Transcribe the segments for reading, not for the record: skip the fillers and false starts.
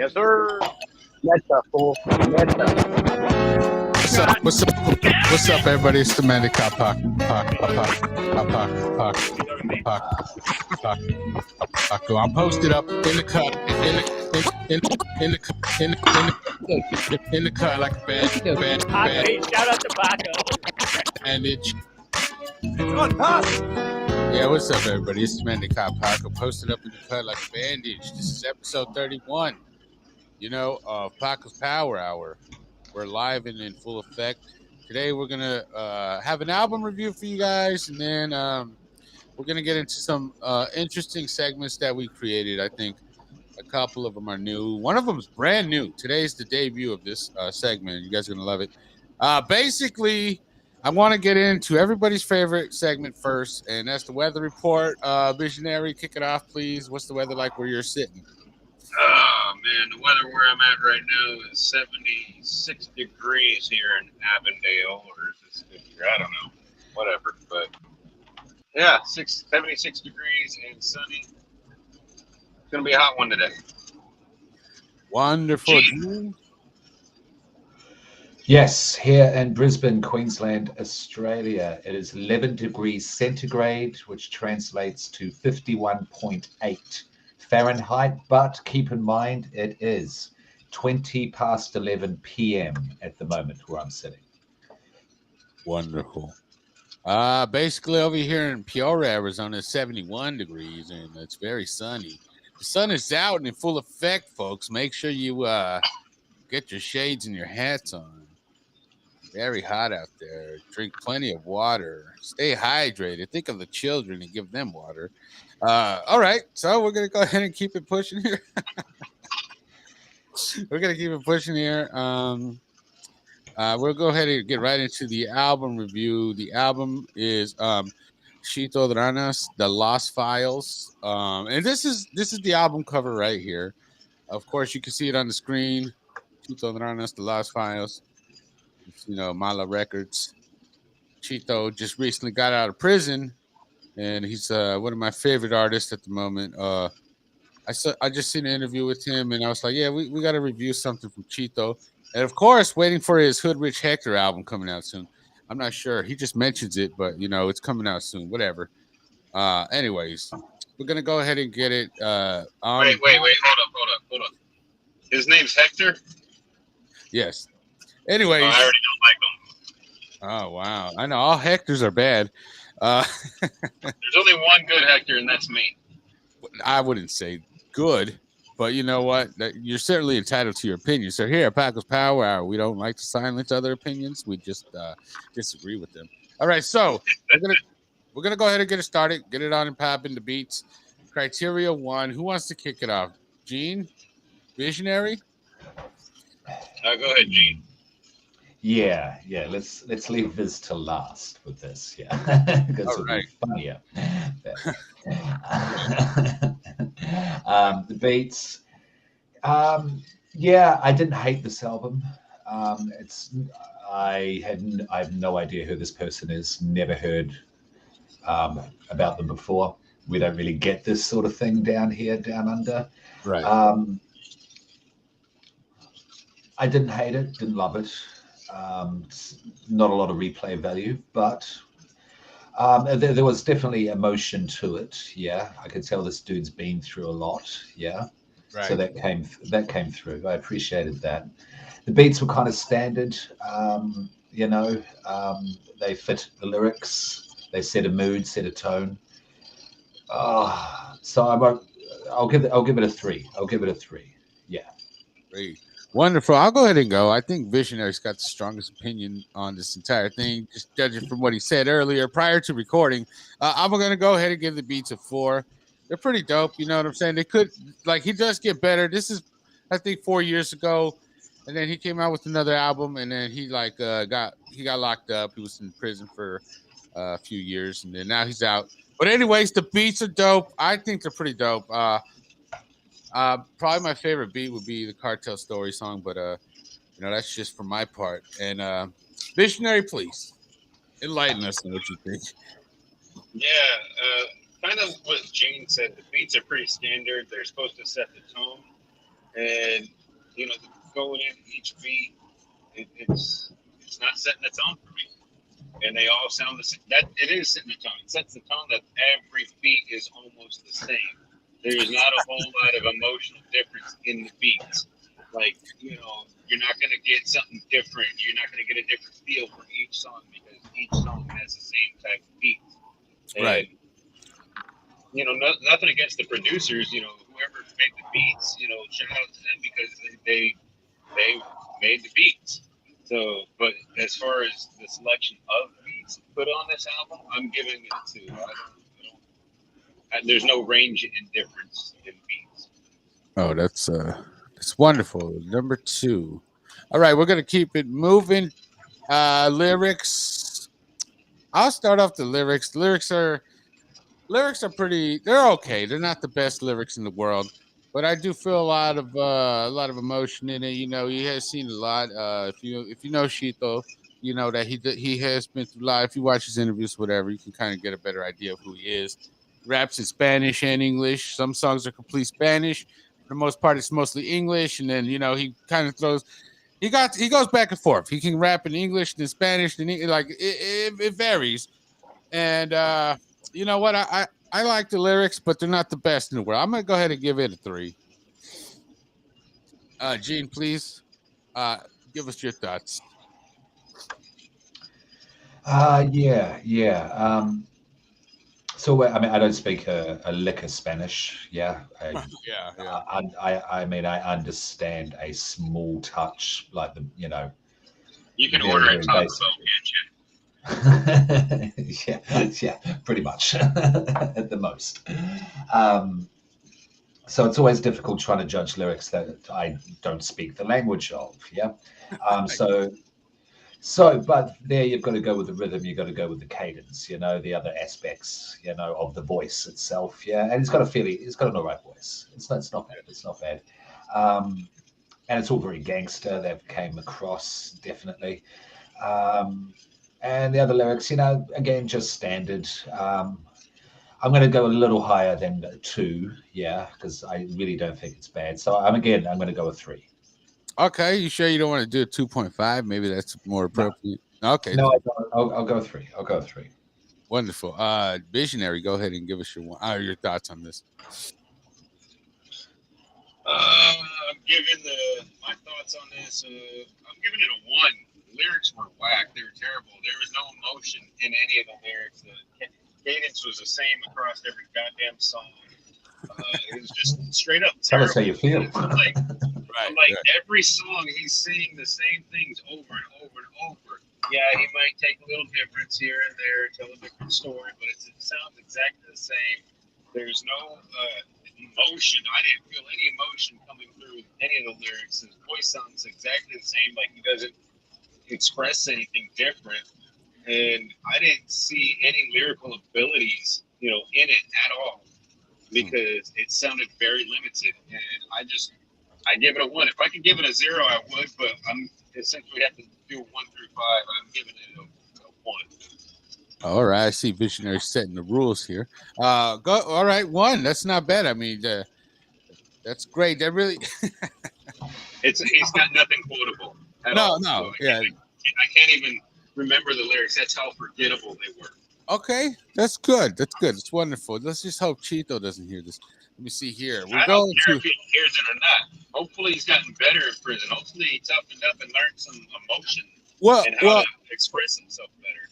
Yes, sir. Netta, fool. Netta. What's up? What's up, everybody? It's the Mandicott Paco. I'm posted up in the cut, in the cut like a bad Shout out to Paco. bandage. It's on top. Yeah, what's up, everybody? It's the Mandicott Paco, posted up in the cut like a bandage. This is episode 31. You know, Paco's Power Hour. We're live and in full effect. Today we're gonna have an album review for you guys, and then we're gonna get into some interesting segments that we created. I think a couple of them are new. One of them is brand new. Today's the debut of this segment. You guys are gonna love it. Basically, I want to get into everybody's favorite segment first, and that's the weather report. Visionary, kick it off, please. What's the weather like where you're sitting? Oh man, the weather where I'm at right now is 76 degrees here in Avondale, or is it 50? I don't know, whatever. But yeah, 76 degrees and sunny. It's gonna be a hot one today. Wonderful. Yes, here in Brisbane, Queensland, Australia, it is 11 degrees centigrade, which translates to 51.8 Fahrenheit, but keep in mind it is 20 past 11 p.m. at the moment where I'm sitting. Wonderful. Basically over here in Peoria, Arizona, it's 71 degrees and it's very sunny. The sun is out and in full effect, folks. Make sure you get your shades and your hats on. Very hot out there. Drink plenty of water. Stay hydrated. Think of the children and give them water. All right, so we're gonna go ahead and keep it pushing here. We're gonna keep it pushing here. We'll go ahead and get right into the album review. The album is Chito Dranas, The Lost Files, and this is the album cover right here. Of course, you can see it on the screen. Chito Dranas, The Lost Files. It's, Mala Records. Chito just recently got out of prison. And he's one of my favorite artists at the moment. I just seen an interview with him, and I was like, yeah, we got to review something from Chito. And, of course, waiting for his Hood Rich Hector album coming out soon. I'm not sure. He just mentions it, but, it's coming out soon. Whatever. Anyways, we're going to go ahead and get it on. Wait. Hold up. His name's Hector? Yes. Anyways. Oh, I already don't like him. Oh, wow. I know. All Hectors are bad. There's only one good Hector, and that's me. I wouldn't say good, but you know what? You're certainly entitled to your opinion. So here at Paco's Power Hour, we don't like to silence other opinions. We just disagree with them. All right, so we're gonna go ahead and get it started. Get it on and pop into beats. Criteria 1. Who wants to kick it off? Gene? Visionary? Go ahead, Gene. Yeah. Let's leave this to last with this. Yeah, because it'll be funnier. The beats. Yeah, I didn't hate this album. I have no idea who this person is. Never heard about them before. We don't really get this sort of thing down here, down under. Right. I didn't hate it. Didn't love it. Not a lot of replay value, but there was definitely emotion to it. Yeah, I could tell this dude's been through a lot. Yeah, right. So that came through. I appreciated that. The beats were kind of standard. They fit the lyrics. They set a mood, set a tone. So I'll give it a 3. I'll give it a 3. Yeah. Great. Wonderful. I'll go ahead and go. I think Visionary's got the strongest opinion on this entire thing, just judging from what he said earlier prior to recording. I'm going to go ahead and give the beats a 4. They're pretty dope. You know what I'm saying? They could, he does get better. This is, I think, 4 years ago, and then he came out with another album, and then he got locked up. He was in prison for a few years, and then now he's out. But anyways, the beats are dope. I think they're pretty dope. Probably my favorite beat would be the Cartel Story song, but that's just for my part. And Visionary, please enlighten us on what you think. Yeah, kind of what Gene said. The beats are pretty standard. They're supposed to set the tone, and going in each beat, it's not setting the tone for me, and they all sound the same. That it is setting the tone. It sets the tone that every beat is almost the same. There's not a whole lot of emotional difference in the beats. Like, you're not going to get something different. You're not going to get a different feel for each song because each song has the same type of beats. And, Right. Nothing against the producers, whoever made the beats, shout out to them because they made the beats. So, but as far as the selection of beats put on this album, I'm giving it a 2. There's no range in difference in beats. Oh, that's wonderful. Number 2. All right, we're gonna keep it moving. Lyrics. I'll start off the lyrics. Lyrics are pretty. They're okay. They're not the best lyrics in the world, but I do feel a lot of emotion in it. He has seen a lot. If you know Shito, you know that he has been through a lot. If you watch his interviews, whatever, you can kind of get a better idea of who he is. Raps in Spanish and English. Some songs are complete Spanish. For the most part, it's mostly English, and then he kind of throws. He goes back and forth. He can rap in English, then Spanish, then like it varies. And you know what? I like the lyrics, but they're not the best in the world. I'm gonna go ahead and give it a 3. Gene, please give us your thoughts. Yeah. So I mean, I don't speak a lick of Spanish. Yeah, Yeah. I mean, I understand a small touch, like You can very, order very at Taco basic. Bell, can't you? yeah, pretty much at the most. So it's always difficult trying to judge lyrics that I don't speak the language of. Yeah. But there you've got to go with the rhythm. You've got to go with the cadence. The other aspects. Of the voice itself. Yeah, and it's got an alright voice. It's not bad. It's not bad. And it's all very gangster. That came across definitely. And the other lyrics, again, just standard. I'm going to go a little higher than 2, yeah, because I really don't think it's bad. So I'm going to go with 3. Okay, you sure you don't want to do a 2.5? Maybe that's more appropriate. No. Okay. No, I'll go 3. I'll go 3. Wonderful. Visionary, go ahead and give us your thoughts on this. I'm giving my thoughts on this. I'm giving it a 1. Lyrics were whack. They were terrible. There was no emotion in any of the lyrics. The cadence was the same across every goddamn song. It was just straight up Tell terrible. us how you feel. Right. Every song he's saying the same things over and over and over. Yeah, he might take a little difference here and there, tell a different story, but it sounds exactly the same. There's no emotion. I didn't feel any emotion coming through any of the lyrics. His voice sounds exactly the same, like he doesn't express anything different. And I didn't see any lyrical abilities, in it at all because it sounded very limited. And I give it a 1. If I could give it a 0, I would, but I'm essentially have to do 1 through 5. I'm giving it a 1. All right, I see Visionary setting the rules here. Go. All right, 1. That's not bad. I mean, that's great. That really. He's got nothing quotable at all. No. So I can't even remember the lyrics. That's how forgettable they were. Okay, that's good. That's good. It's wonderful. Let's just hope Chito doesn't hear this. Let me see here. I don't care if he hears it or not. Hopefully, he's gotten better in prison. Hopefully, he toughened up and learned some emotion and how to express himself better.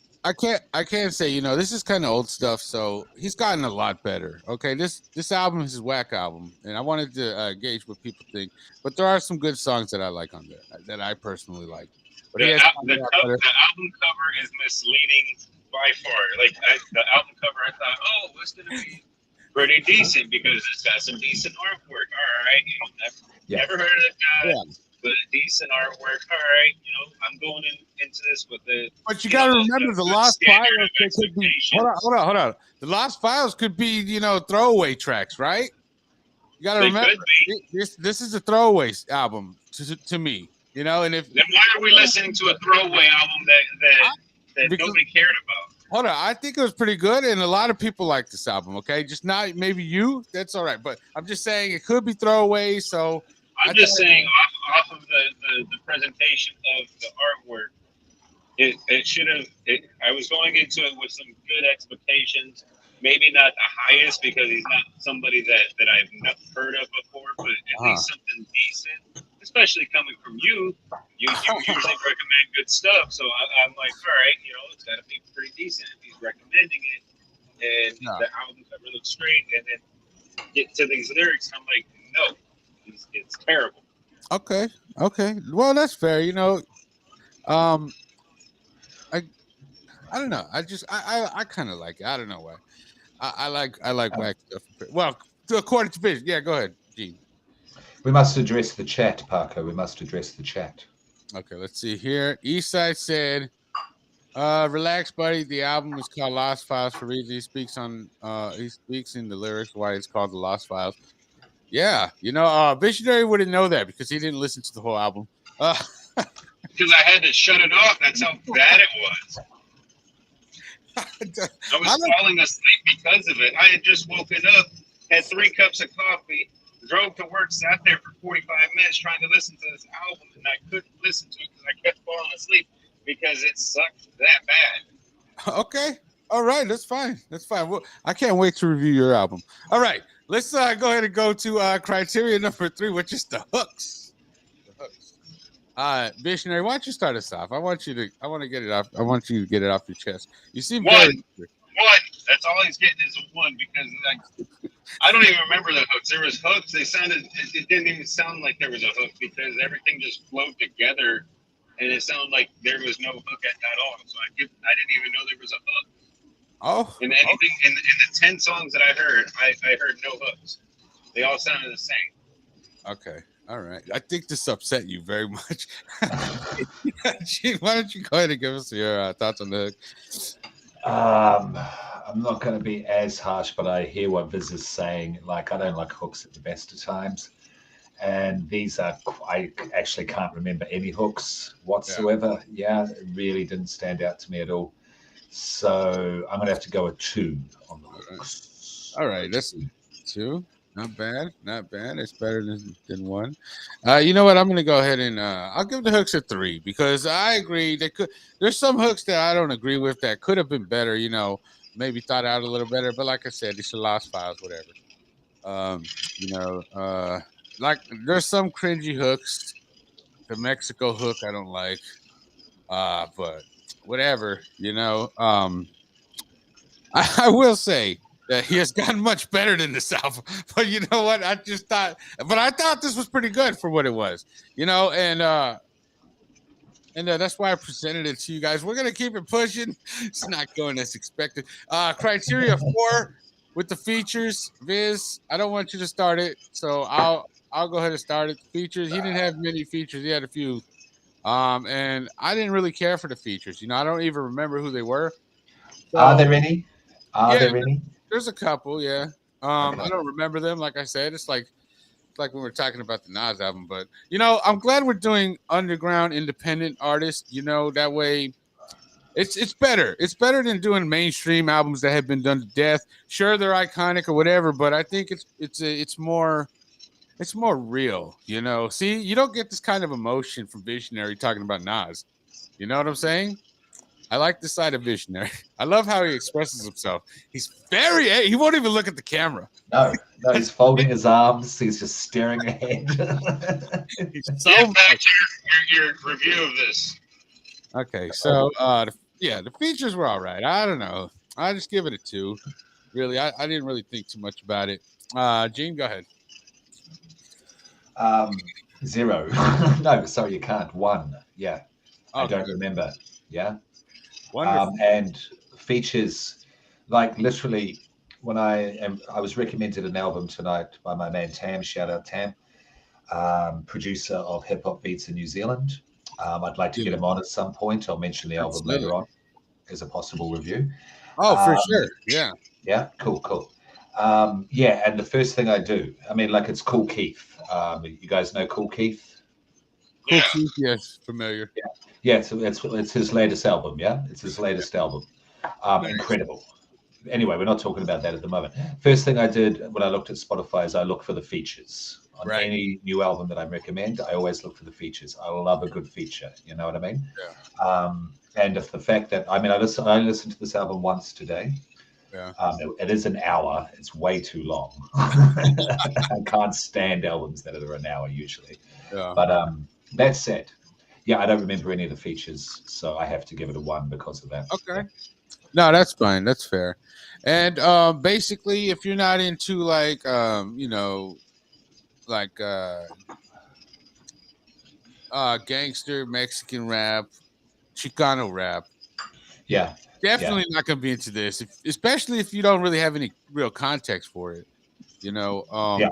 I can't say, this is kind of old stuff, so he's gotten a lot better. Okay, this album is his whack album, and I wanted to gauge what people think. But there are some good songs that I like on there that I personally like. But the album cover is misleading by far. Like the album cover, I thought, oh, what's going to be pretty decent because it's got some decent artwork. All right, never heard of that guy, but decent artwork. All right, I'm going into this with the. But you got to remember the Lost Files. Could be, hold on. The Lost Files could be, throwaway tracks, right? You got to remember this is a throwaway album to me, And if then why are we listening to a throwaway album that nobody cared about? Hold on, I think it was pretty good, and a lot of people like this album. Okay, just not maybe you. That's all right, but I'm just saying it could be throwaway. So I'm just saying off of the presentation of the artwork, it should have. I was going into it with some good expectations. Maybe not the highest because he's not somebody that I've not heard of before, but at least something decent. Especially coming from you, you usually recommend good stuff. So I'm like, all right, it's got to be pretty decent if he's recommending it, and the album's got really looks great. And then get to these lyrics, I'm like, no, it's terrible. Okay. Well, that's fair. I don't know. I kind of like it. I don't know why. I like whack stuff. Well, according to Vision. Yeah, go ahead, Gene. We must address the chat, Paco. We must address the chat. Okay, let's see here. Eastside said, relax, buddy. The album is called Lost Files for reasons. He speaks in the lyrics why it's called the Lost Files. Yeah, Visionary wouldn't know that because he didn't listen to the whole album. Because I had to shut it off. That's how bad it was. I was falling asleep because of it. I had just woken up, had 3 cups of coffee, drove to work, sat there for 45 minutes trying to listen to this album, and I couldn't listen to it because I kept falling asleep because it sucked that bad. Okay. All right. That's fine. Well, I can't wait to review your album. All right. Let's go ahead and go to criteria number 3, which is the hooks. Visionary, why don't you start us off? I want to get it off. I want you to get it off your chest. You seem one. That's all he's getting is a 1 because I don't even remember the hooks. There was hooks. It didn't even sound like there was a hook because everything just flowed together, and it sounded like there was no hook at all. So I didn't even know there was a hook. Oh. And anything in the 10 songs that I heard, I heard no hooks. They all sounded the same. Okay. All right. I think this upset you very much. Gene, why don't you go ahead and give us your thoughts on the hook? I'm not going to be as harsh, but I hear what Viz is saying. Like, I don't like hooks at the best of times. And I actually can't remember any hooks whatsoever. Yeah, it really didn't stand out to me at all. So I'm going to have to go with 2 on the hooks. All right. That's 2. Not bad. It's better than 1. You know what? I'm going to go ahead and I'll give the hooks a 3 because I agree. There's some hooks that I don't agree with that could have been better. Maybe thought out a little better. But like I said, it's the Lost Files, whatever. Like there's some cringy hooks. The Mexico hook I don't like. But whatever. I will say that he has gotten much better than this album. But you know what? I thought this was pretty good for what it was, and that's why I presented it to you guys. We're going to keep it pushing. It's not going as expected. Criteria 4 with the features. Viz, I don't want you to start it. So I'll go ahead and start it. The features. He didn't have many features. He had a few. And I didn't really care for the features. I don't even remember who they were. So, Are there any? There any? There's a couple, yeah. Okay. I don't remember them. Like I said, it's like when we were talking about the Nas album. But I'm glad we're doing underground independent artists. That way, it's better. It's better than doing mainstream albums that have been done to death. Sure, they're iconic or whatever, but I think it's more real. See, you don't get this kind of emotion from Visionary talking about Nas. You know what I'm saying? I like the side of Visionary. I love how he expresses himself. He won't even look at the camera. No, he's folding his arms. He's just staring ahead. Get back to your review of this. Okay, so the features were all right. I don't know. I just give it a 2. Really, I didn't really think too much about it. Gene, go ahead. 0. No, sorry, you can't. 1. Yeah, okay. I don't remember. Yeah. And features, like literally, when I was recommended an album tonight by my man Tam. Shout out Tam, producer of hip hop beats in New Zealand. I'd like to get him on at some point. I'll mention the album later on as a possible review. Oh, for sure. Yeah. Yeah. Cool. Yeah, and the first thing I do, it's Cool Keith. You guys know Cool Keith? Cool Keith, yes, familiar. Yeah, so it's his latest album. Yeah, it's his latest album. Incredible. anyway, we're not talking about that at the moment. First thing I did when I looked at Spotify is I look for the features. On Right. any new album that I recommend, I always look for the features. I love a good feature. You know what I mean? Yeah. And if the fact that I listened to this album once today. Yeah. It is an hour. It's way too long. I can't stand albums that are an hour usually. Yeah. But that said, yeah, I don't remember any of the features, so I have to give it a 1 because of that. Okay. No, that's fine. That's fair. And basically, if you're not into like gangster Mexican rap, Chicano rap, Yeah. definitely not gonna be into this, especially if you don't really have any real context for it. Yeah,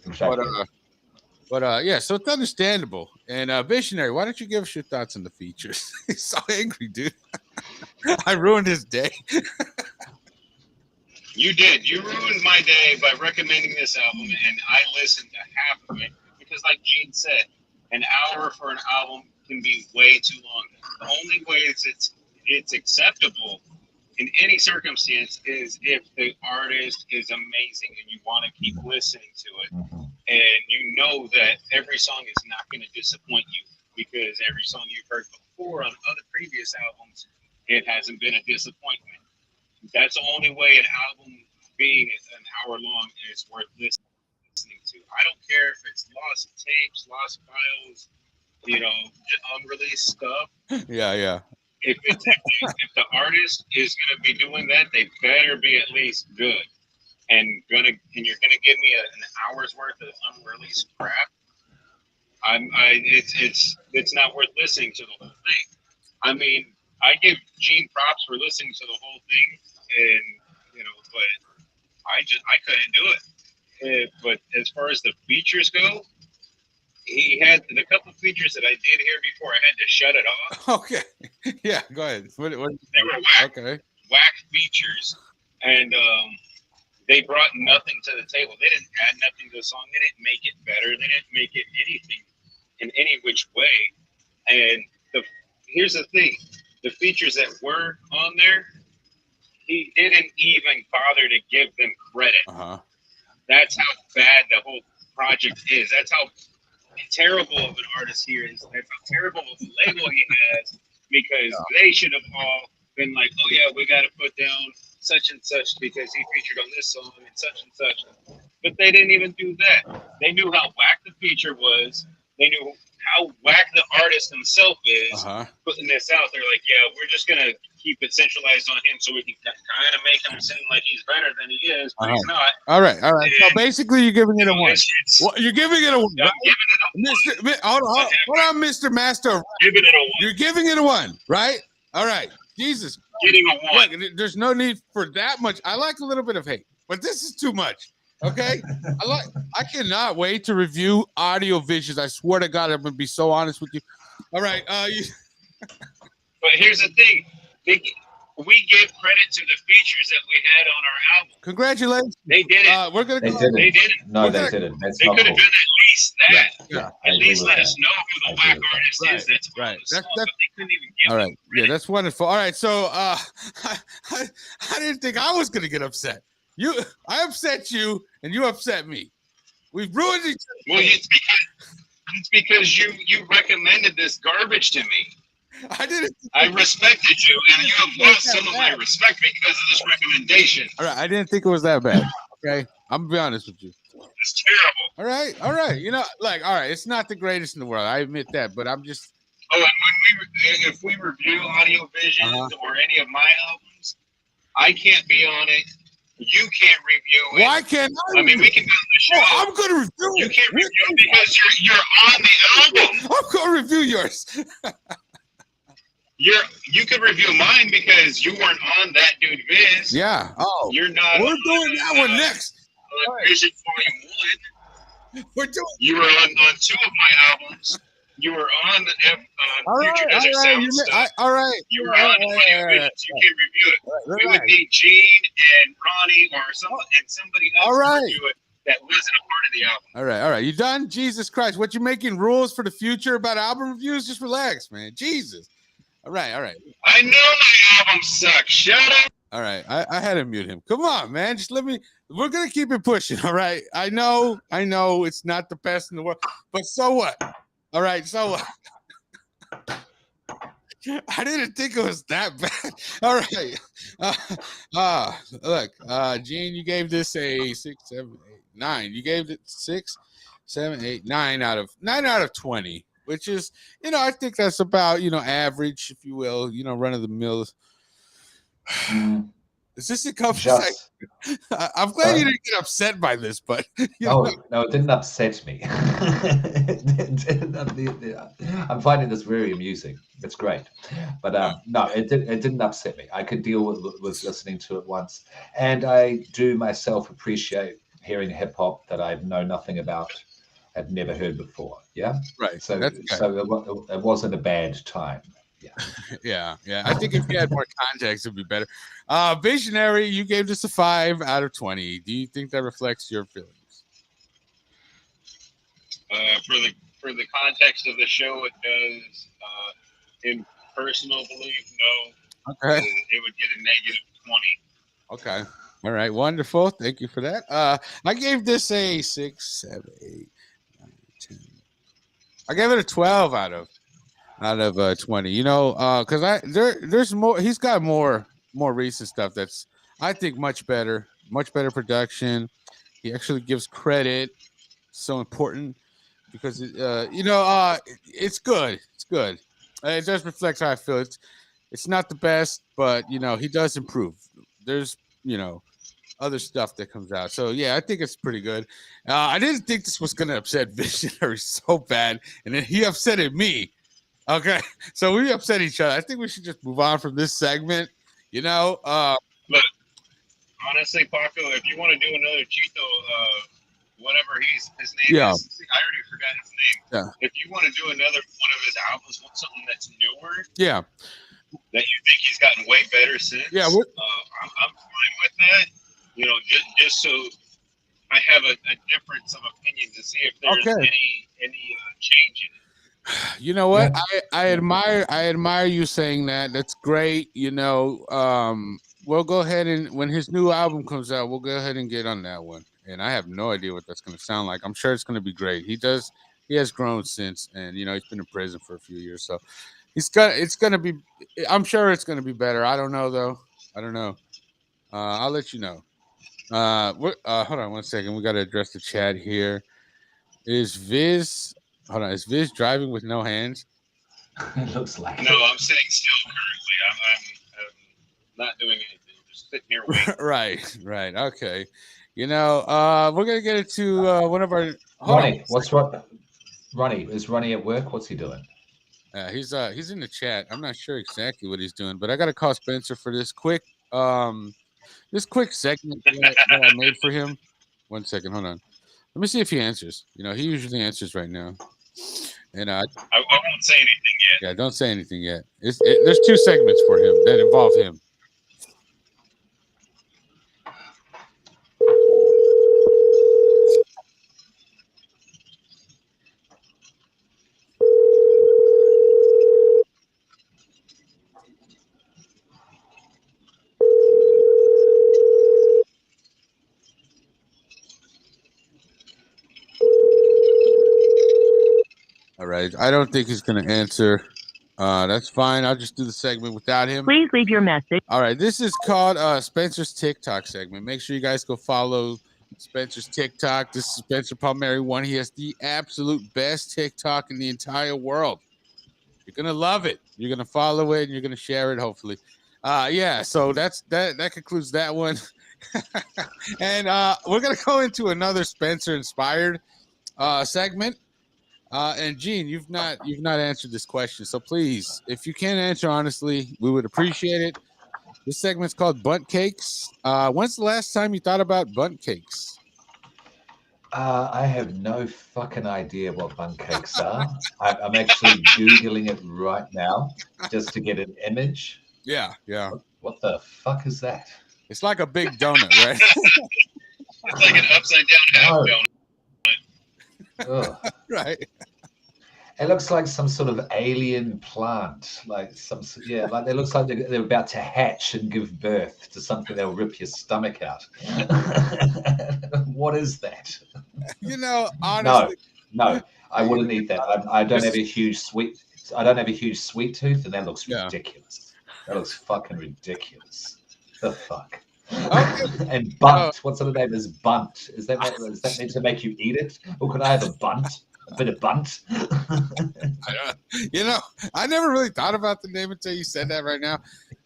exactly. But yeah, so it's understandable. And Visionary, why don't you give us your thoughts on the features? He's so angry, dude. I ruined his day. You did. You ruined my day by recommending this album, and I listened to half of it because, like Gene said, an hour for an album can be way too long. The only way it's acceptable in any circumstance is if the artist is amazing and you want to keep listening to it, and you know that every song is not going to disappoint you because every song you've heard before on other previous albums, it hasn't been a disappointment. That's the only way an album being an hour long is worth listening to. I don't care if it's lost tapes, lost files, unreleased stuff. Yeah. If the artist is going to be doing that, they better be at least good. And you're gonna give me an hour's worth of unreleased crap. It's not worth listening to the whole thing. I mean, I give Gene props for listening to the whole thing, and but I couldn't do it. But as far as the features go, he had the couple features that I did hear before I had to shut it off. Okay, yeah, go ahead. What they were whack, whack features, and they brought nothing to the table. They didn't add nothing to the song. They didn't make it better. They didn't make it anything in any which way. And here's the thing: the features that were on there, he didn't even bother to give them credit. That's how bad the whole project is. That's how terrible of an artist he is. That's how terrible of a label he has, because they should have all been like, oh yeah, we got to put down such and such because he featured on this song and such. But they didn't even do that. They knew how whack the feature was. They knew how whack the artist himself is putting this out there. Like, yeah, we're just going to keep it centralized on him so we can kind of make him seem like he's better than he is, but he's not. All right. And so basically you're giving it a 1. You're giving it a 1. I'm giving it a 1. Hold on, Mr. Master. Giving it a 1. You're giving it a 1, right? All right. Jesus. Getting a 1. Look, there's no need for that much. I like a little bit of hate, but this is too much. Okay? I cannot wait to review Audio Visions. I swear to God, I'm going to be so honest with you. All right. But here's the thing. We give credit to the features that we had on our album. Congratulations. They did it. We're gonna. They didn't. No, they didn't. That's they not could have cool. done at least that. Yeah, at least let us know who the whack artist is. That's right. But they couldn't even give all right. Yeah, that's wonderful. All right. So I didn't think I was gonna get upset. I upset you, and you upset me. We've ruined each other. Well, it's because you recommended this garbage to me. I didn't. I respected you, and you have lost some of my respect because of this recommendation. All right, I didn't think it was that bad. Okay, I'm gonna be honest with you. It's terrible. All right. All right. It's not the greatest in the world. I admit that, but I'm just. Oh, and if we review Audio Visions or any of my albums, I can't be on it. You can't review it. Why can't I? I mean, we can go to the show. Oh, I'm gonna review it. You can't review it because you're on the album. I'm gonna review yours. You could review mine because you weren't on that dude Viz. Yeah. Oh. You're not. We're doing that one next. Vision Volume 1. We're doing. You were on 2 of my albums. You were on the Future Desert Sound stuff. All right. You were on Audio Visions. You can't review it. We would need Gene and Ronnie or somebody else to review it that wasn't a part of the album. All right. You done? Jesus Christ. What, you making rules for the future about album reviews? Just relax, man. Jesus. All right. I know my albums suck. Shut up. All right. I had to mute him. Come on, man. Just let me. We're gonna keep it pushing. All right. I know it's not the best in the world, but so what? All right. So what? I didn't think it was that bad. All right. Look, Gene, you gave this a 6, 7, 8, 9. You gave it 6, 7, 8, 9 out of 20, which is, I think that's about, average, if you will, run of the mill. Is this a conversation? I'm glad you didn't get upset by this, but no, it didn't upset me. I'm finding this very amusing. It's great, but no, it didn't upset me. I could deal with listening to it once, and I do myself appreciate hearing hip hop that I know nothing about, had never heard before. Yeah, right. So it wasn't a bad time. Yeah. I think if you had more context, it'd be better. Visionary, you gave this a 5 out of 20. Do you think that reflects your feelings? For the context of the show, it does. In personal belief, no. Okay. It would get a negative 20. Okay. All right. Wonderful. Thank you for that. I gave this a 6, 7, 8, 9, 10. I gave it a 12 out of 20. Because there's more. He's got more recent stuff that's, I think, much better production. He actually gives credit. So important because it's good. It's good. It does reflect how I feel. It's not the best, but he does improve. There's other stuff that comes out. So yeah, I think it's pretty good. I didn't think this was gonna upset Visionary so bad, and then he upsetted me. Okay, so we upset each other. I think we should just move on from this segment. Look, honestly, Paco, if you want to do another Cheeto, whatever his name is, I already forgot his name. Yeah. If you want to do another one of his albums, something that's newer, yeah, that you think he's gotten way better since, yeah, I'm fine with that. Just so I have a difference of opinion to see if there's any change in it. You know what? I admire you saying that. That's great. We'll go ahead and when his new album comes out, we'll go ahead and get on that one. And I have no idea what that's going to sound like. I'm sure it's going to be great. He has grown since, and he's been in prison for a few years, so it's going to be. I'm sure it's going to be better. I don't know though. I don't know. I'll let you know. Hold on 1 second. We got to address the chat here. Is Viz driving with no hands? It looks like. No, I'm sitting still currently. I'm not doing anything. Just sitting here waiting. Right. Okay. We're gonna get into one of our. Ronnie, Ronnie, is Ronnie at work? What's he doing? He's in the chat. I'm not sure exactly what he's doing, but I got to call Spencer for this quick segment that I made for him. 1 second, hold on. Let me see if he answers. He usually answers right now. And I won't say anything yet. Yeah, don't say anything yet. There's 2 segments for him that involve him. All right. I don't think he's going to answer. That's fine. I'll just do the segment without him. Please leave your message. All right. This is called Spencer's TikTok segment. Make sure you guys go follow Spencer's TikTok. This is Spencer Palmieri 1. He has the absolute best TikTok in the entire world. You're going to love it. You're going to follow it and you're going to share it, hopefully. So that concludes that one. And we're going to go into another Spencer inspired segment. And Gene, you've not answered this question, so please, if you can answer honestly, we would appreciate it. This segment's called Bunt Cakes. When's the last time you thought about bunt cakes? I have no fucking idea what bunt cakes are. I'm actually Googling it right now just to get an image. Yeah. What the fuck is that? It's like a big donut, right? It's like an upside down half donut. Ugh. Right. It looks like some sort of alien plant, like like it looks like they're about to hatch and give birth to something that'll rip your stomach out. What is that? You know, No, honestly, no, I wouldn't eat that. I don't have This- a huge sweet. I don't have a huge sweet tooth, and that looks Yeah. ridiculous. That looks fucking ridiculous. The fuck. Okay. And bunt. What sort of name is bunt? Is that meant to make you eat it, or could I have a bunt? A bit of bunt. You know, I never really thought about the name until you said that right now.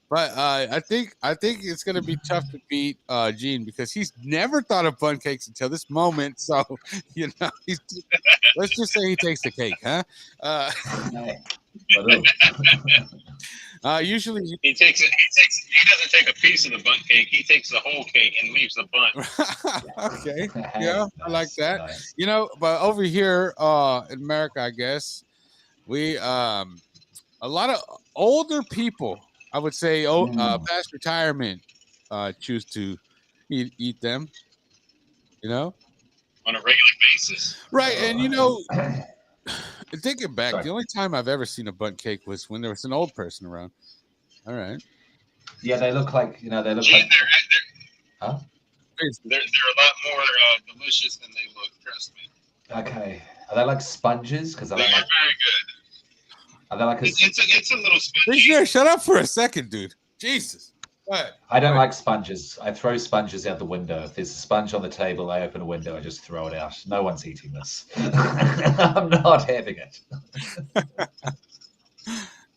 But I think it's gonna be tough to beat Gene because he's never thought of bun cakes until this moment. So you know, let's just say he takes the cake, huh? Usually He takes it. He doesn't take a piece of the bundt cake. He takes the whole cake and leaves the bundt. okay, yeah, I like that. Nice. You know, but over here in America, I guess we a lot of older people, I would say, past retirement, choose to eat them. You know, On a regular basis. right? And you know, thinking back, Sorry. the only time I've ever seen a bundt cake was when there was an old person around. All right. Yeah, they look like Gee, Huh? they're a lot more delicious than they look. Trust me. Okay. Are they like sponges? Because I They don't are like. very good. Are they like It's a little spongy. Visionary, shut up for a second, dude. Jesus. What? I don't like sponges. I throw sponges out the window. If there's a sponge on the table, I open a window. I just throw it out. No one's eating this. I'm not having it.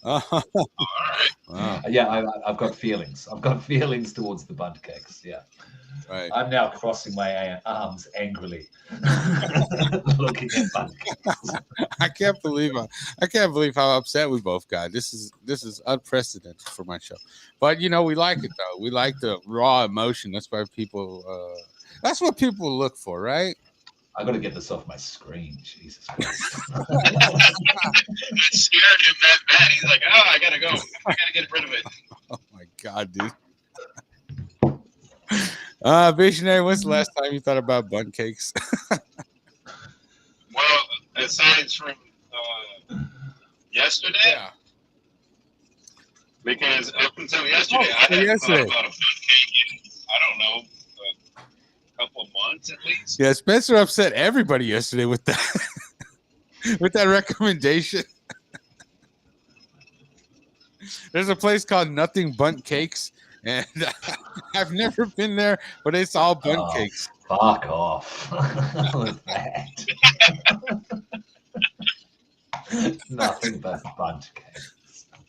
All right. Wow. Yeah, I've got feelings. I've got feelings towards the bundt cakes. Yeah. Right. I'm now crossing my arms angrily, looking at bundt cakes. I can't believe how upset we both got. This is unprecedented for my show. But you know, we like it though. We like the raw emotion. That's why that's what people look for, right? I got to get this off my screen. Jesus Christ. It scared him that bad. He's like, oh, I gotta go. I gotta get rid of it. Oh my god, dude. Visionary, when's the last time you thought about bun cakes? Well, aside from yesterday, Yeah. because up until yesterday, I hadn't thought about a bundt cake in, I don't know, a couple of months at least. Yeah, Spencer upset everybody yesterday with that with that recommendation. There's a place called Nothing Bundt Cakes, and I've never been there, but it's all bundt cakes. Fuck off with that. Nothing but bundt cakes.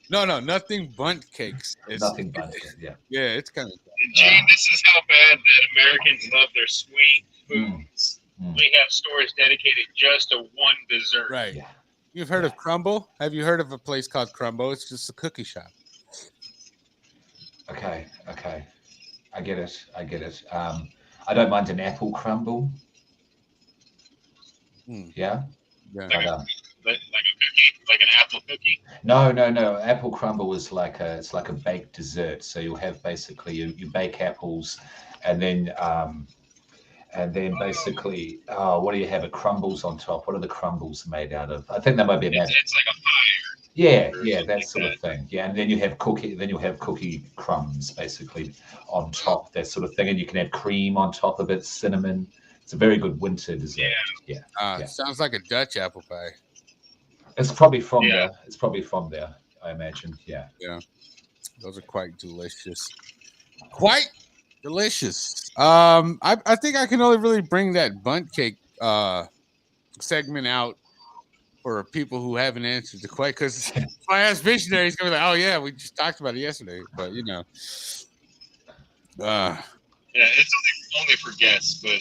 No, Nothing Bundt Cakes. It's, Nothing bundt cakes. Yeah. Yeah, it's kind of. Gene, this is how bad that Americans love their sweet foods. We have stores dedicated just to one dessert. Right. Yeah. You've heard of Crumble? Have you heard of a place called Crumble? It's just a cookie shop. Okay. I get it. I don't mind an apple crumble. Yeah. Yeah. Like a cookie, like an apple cookie. No. Apple crumble is it's like a baked dessert. So you'll have basically you bake apples, and then basically what do you have? It crumbles on top. What are the crumbles made out of? I think that might be It's like a fire. Yeah, that sort of thing. Yeah, and then you have cookie crumbs basically on top, that sort of thing, and you can add cream on top of it, cinnamon. It's a very good winter dessert. Yeah. Sounds like a Dutch apple pie. It's probably from there. It's probably from there, I imagine. Yeah. Yeah. Those are quite delicious. Quite delicious. I think I can only really bring that bundt cake segment out for people who haven't answered the question. Because if I ask Visionary, he's gonna be like, "Oh yeah, we just talked about it yesterday." But you know, yeah, it's only for guests. But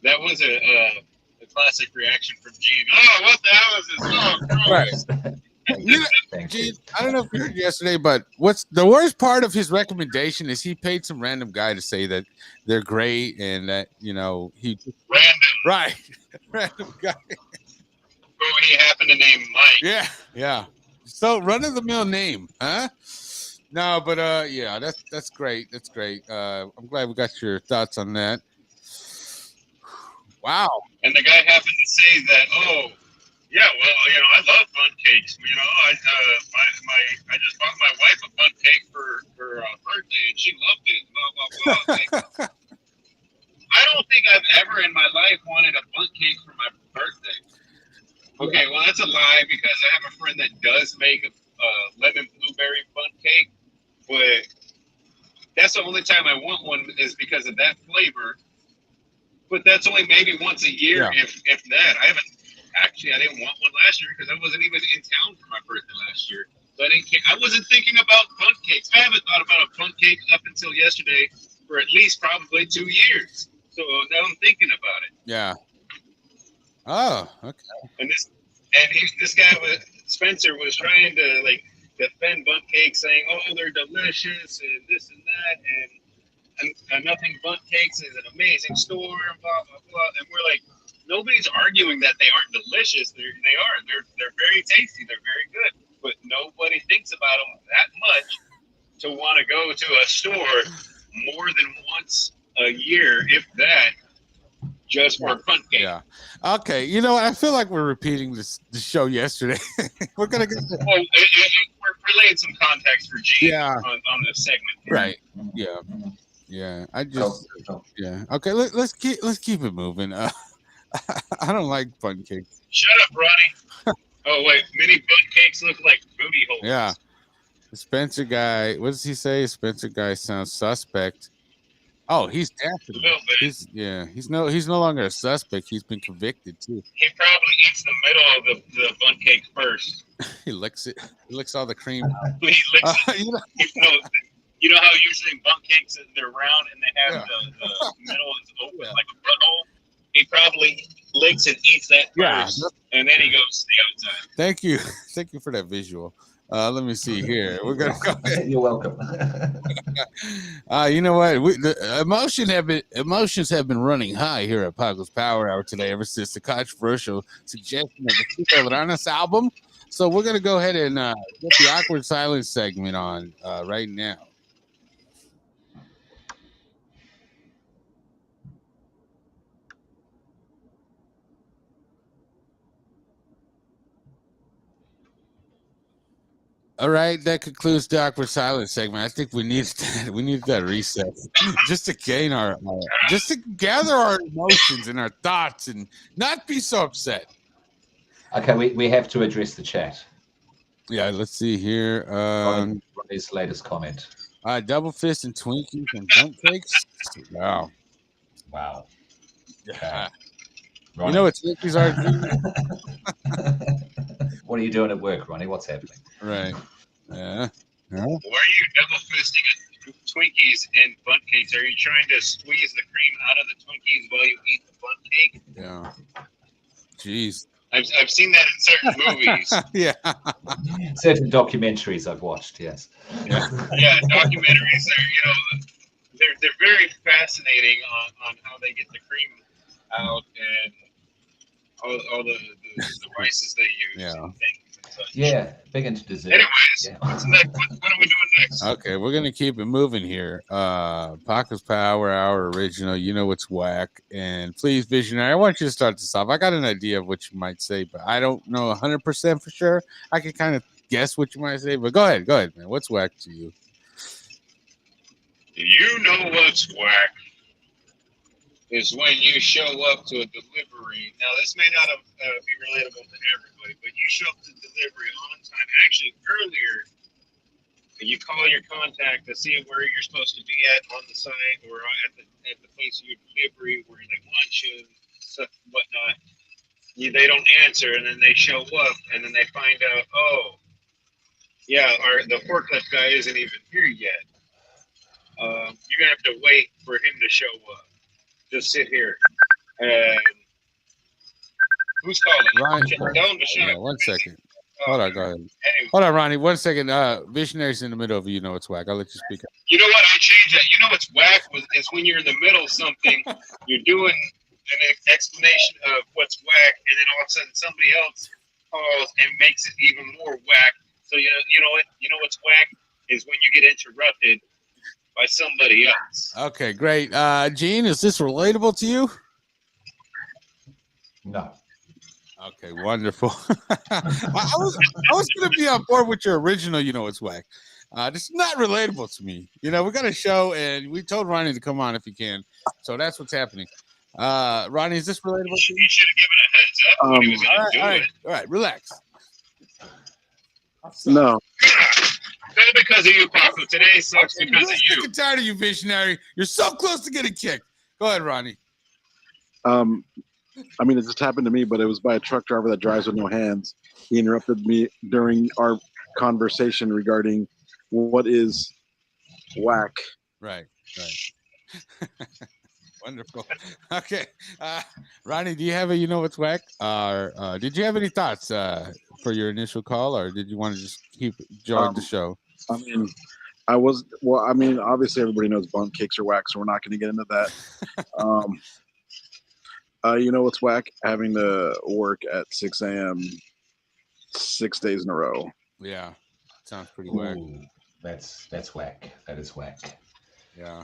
that was a classic reaction from Gene. Oh, what the hell is this? Oh, right. Gene, I don't know if you heard yesterday, but what's the worst part of his recommendation is he paid some random guy to say that they're great and that he random guy. Who he happened to name Mike. Yeah. So run of the mill name, huh? No, but that's great. That's great. I'm glad we got your thoughts on that. Wow. And the guy happened to say that, Yeah, well, I love bun cakes. I just bought my wife a bun cake for her birthday, and she loved it. Blah blah blah. Like, I don't think I've ever in my life wanted a bun cake for my birthday. Okay, well that's a lie because I have a friend that does make a lemon blueberry bun cake, but that's the only time I want one is because of that flavor. But that's only maybe once a year, Yeah. if that. I didn't want one last year because I wasn't even in town for my birthday last year. So I wasn't thinking about bun cakes. I haven't thought about a bun cake up until yesterday for at least probably 2 years. So now I'm thinking about it. Yeah. Oh, okay. And this guy Spencer was trying to like defend bun cakes, saying, "Oh, they're delicious and this and that, and Nothing Bun Cakes is an amazing store and blah blah blah." And we're like, nobody's arguing that they aren't delicious. They are. They're very tasty. They're very good. But nobody thinks about them that much to want to go to a store more than once a year, if that, just for a bun cake. Yeah. Okay. You know what? I feel like we're repeating the show yesterday. We're gonna get Well, we're laying some context for Gene on this segment. right. Yeah. Yeah. I just yeah. Okay. Let's keep it moving. I don't like bun cakes. Shut up, Ronnie. Oh wait, mini bun cakes look like booty holes. Yeah. The Spencer guy. What does he say? Spencer guy sounds suspect. Oh, he's definitely. A little bit. He's no longer a suspect. He's been convicted too. He probably eats the middle of the bun cake first. He licks it. He licks all the cream. He licks it. You know how usually bun cakes they're round and they have the middle is open like a butthole. He probably licks and eats that first, and then he goes to the outside. Thank you for that visual. Let me see here. We're gonna go ahead. You're welcome. You know what? The emotions have been running high here at Paco's Power Hour today, ever since the controversial suggestion of the Chito Laranas album. So we're gonna go ahead and get the awkward silence segment on right now. All right, that concludes the awkward silence segment. I think we need that reset just to gain just to gather our emotions and our thoughts and not be so upset. Okay, we have to address the chat. Yeah, let's see here. His latest comment. Double fist and Twinkies and bun cakes. Wow. Yeah. You know what Twinkies are? What are you doing at work, Ronnie? What's happening? Right. Yeah. Why are you double fisting Twinkies and bun cakes? Are you trying to squeeze the cream out of the Twinkies while you eat the bun cake? Yeah. Jeez. I've seen that in certain movies. Yeah. Certain documentaries I've watched. Yes. Yeah, documentaries are they're very fascinating on how they get the cream out and all the devices they use. Yeah. And things and such. Yeah, big into dessert. Anyways, what's next? What are we doing next? Okay, we're gonna keep it moving here. Paco's Power Hour original. You know what's whack, and please, visionary. I want you to start this off. I got an idea of what you might say, but I don't know 100% for sure. I can kind of guess what you might say, but go ahead, man. What's whack to you? You know what's whack is when you show up to a delivery. Now, this may not be relatable to everybody, but you show up to delivery on time. Actually, earlier, you call your contact to see where you're supposed to be at on the site or at the place of your delivery where they want you, stuff, whatnot. They don't answer, and then they show up, and then they find out, the forklift guy isn't even here yet. You're gonna have to wait for him to show up. Just sit here. And who's calling? Ryan, one second. Hold on, go ahead. Anyway. Hold on, Ronnie. 1 second. Visionary's in the middle of you know it's whack. I'll let you speak up. You know what? I changed that. You know what's whack is when you're in the middle of something, you're doing an explanation of what's whack, and then all of a sudden somebody else calls and makes it even more whack. So you know what? You know what's whack is when you get interrupted by somebody else. Okay, great. Gene, is this relatable to you? No. Okay, wonderful. I was gonna be on board with your original. You know, it's whack. This is not relatable to me. You know, we got a show, and we told Ronnie to come on if he can. So that's what's happening. Ronnie, is this relatable to you? He should have given a heads up when he was going to do it. All right, relax. No. Not because of you, Paco. Today sucks because of I'm you. sick and tired of you, visionary. You're so close to getting kicked. Go ahead, Ronnie. I mean, it just happened to me, but it was by a truck driver that drives with no hands. He interrupted me during our conversation regarding what is whack. Right. Wonderful. Okay. Ronnie, do you have a you know what's whack? Did you have any thoughts for your initial call, or did you want to just keep enjoying the show? I mean, obviously everybody knows bunk cakes are whack, so we're not going to get into that. You know what's whack? Having to work at 6 a.m. 6 days in a row. Yeah. Sounds pretty whack. Ooh, that's whack. That is whack. Yeah.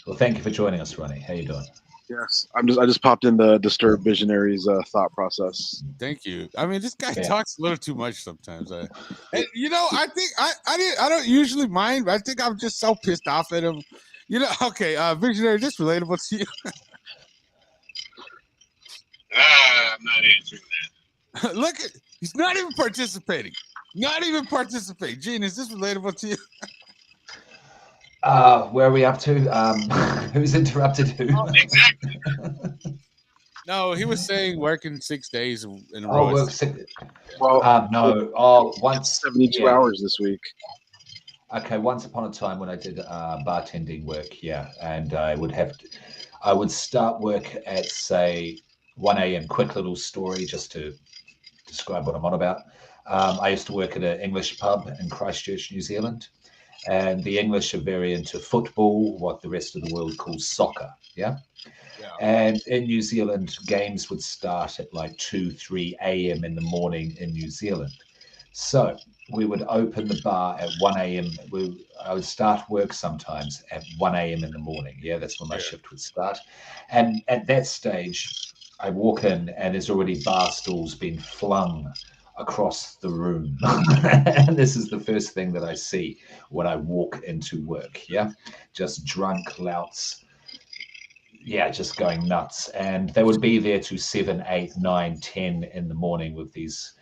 Well, thank you for joining us, Ronnie. How you doing? Yes, I just popped in the Disturbed Visionaries thought process. Thank you. I mean, this guy talks a little too much sometimes. And, you know, I think I don't usually mind, but I think I'm just so pissed off at him. You know, okay, Visionary, this relatable to you. I'm not answering that. Look, he's not even participating. Not even participating. Gene, is this relatable to you? Where are we up to? Who's interrupted who? Oh, exactly. No, he was saying working 6 days in a row. Oh, work 6. Well, no. Oh, once 72 hours this week. Okay, once upon a time when I did bartending work, yeah, and I would start work at say 1 a.m. Quick little story just to describe what I'm on about. I used to work at an English pub in Christchurch, New Zealand, and the English are very into football, what the rest of the world calls soccer, yeah? And in New Zealand, games would start at like 2, 3 a.m. in the morning in New Zealand. So we would open the bar at 1 a.m. I would start work sometimes at 1 a.m. in the morning. Yeah, that's when my shift would start. And at that stage, I walk in and there's already bar stools being flung across the room. And this is the first thing that I see when I walk into work. Yeah, just drunk louts. Yeah, just going nuts. And they would be there to 7, 8, 9, 10 in the morning with these.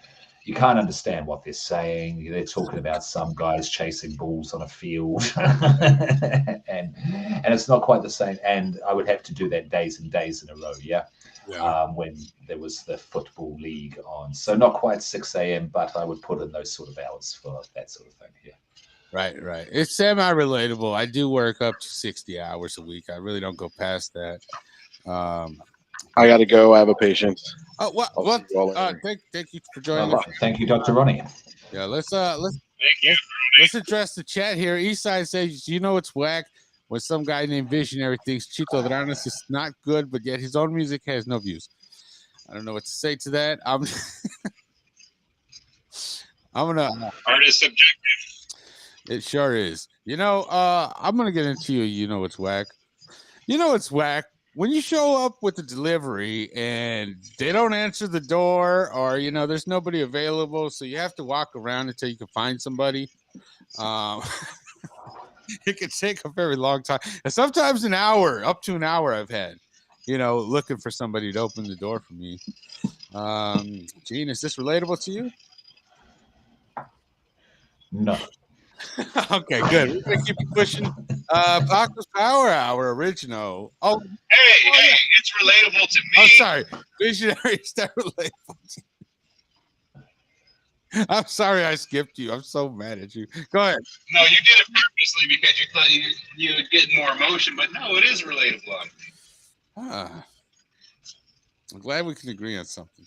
You can't understand what they're saying. They're talking about some guys chasing balls on a field. and it's not quite the same. And I would have to do that days and days in a row, when there was the football league on. So not quite 6 a.m., but I would put in those sort of hours for that sort of thing, yeah. Right. It's semi-relatable. I do work up to 60 hours a week. I really don't go past that. I got to go. I have a patient. Oh, what? Thank you for joining us. Thank you, Dr. Ronnie. Yeah, let's address the chat here. Eastside says, you know it's whack when some guy named Visionary thinks Chito Dranas is not good, but yet his own music has no views. I don't know what to say to that. I'm gonna. Art is subjective. It sure is. You know, I'm gonna get into you know it's whack. You know it's whack when you show up with the delivery and they don't answer the door, or you know there's nobody available, so you have to walk around until you can find somebody. It can take a very long time, and sometimes an hour, up to an hour. I've had, you know, looking for somebody to open the door for me. Gene, is this relatable to you? No. Okay, good. We're gonna keep it pushing. Paco's Power Hour original. Oh, hey, it's relatable to me. Oh, sorry, Visionary. Is that relatable to you? I'm sorry, I skipped you. I'm so mad at you. Go ahead. No, you did it purposely because you thought you would get more emotion, but no, it is relatable. I'm glad we can agree on something.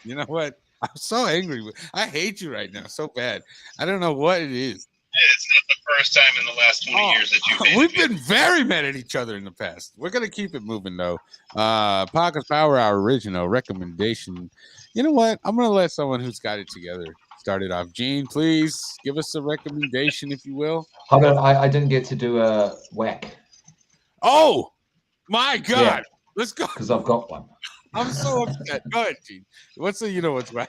You know what? I'm so angry. I hate you right now so bad. I don't know what it is. It's not the first time in the last 20 years that you've been. We've been very mad at each other in the past. We're going to keep it moving, though. Paco's Power Hour original recommendation. You know what? I'm going to let someone who's got it together start it off. Gene, please give us a recommendation, if you will. Hold on. I didn't get to do a whack. Oh, my God. Yeah. Let's go. Because I've got one. I'm so upset. Go ahead, Gene. What's the what's right?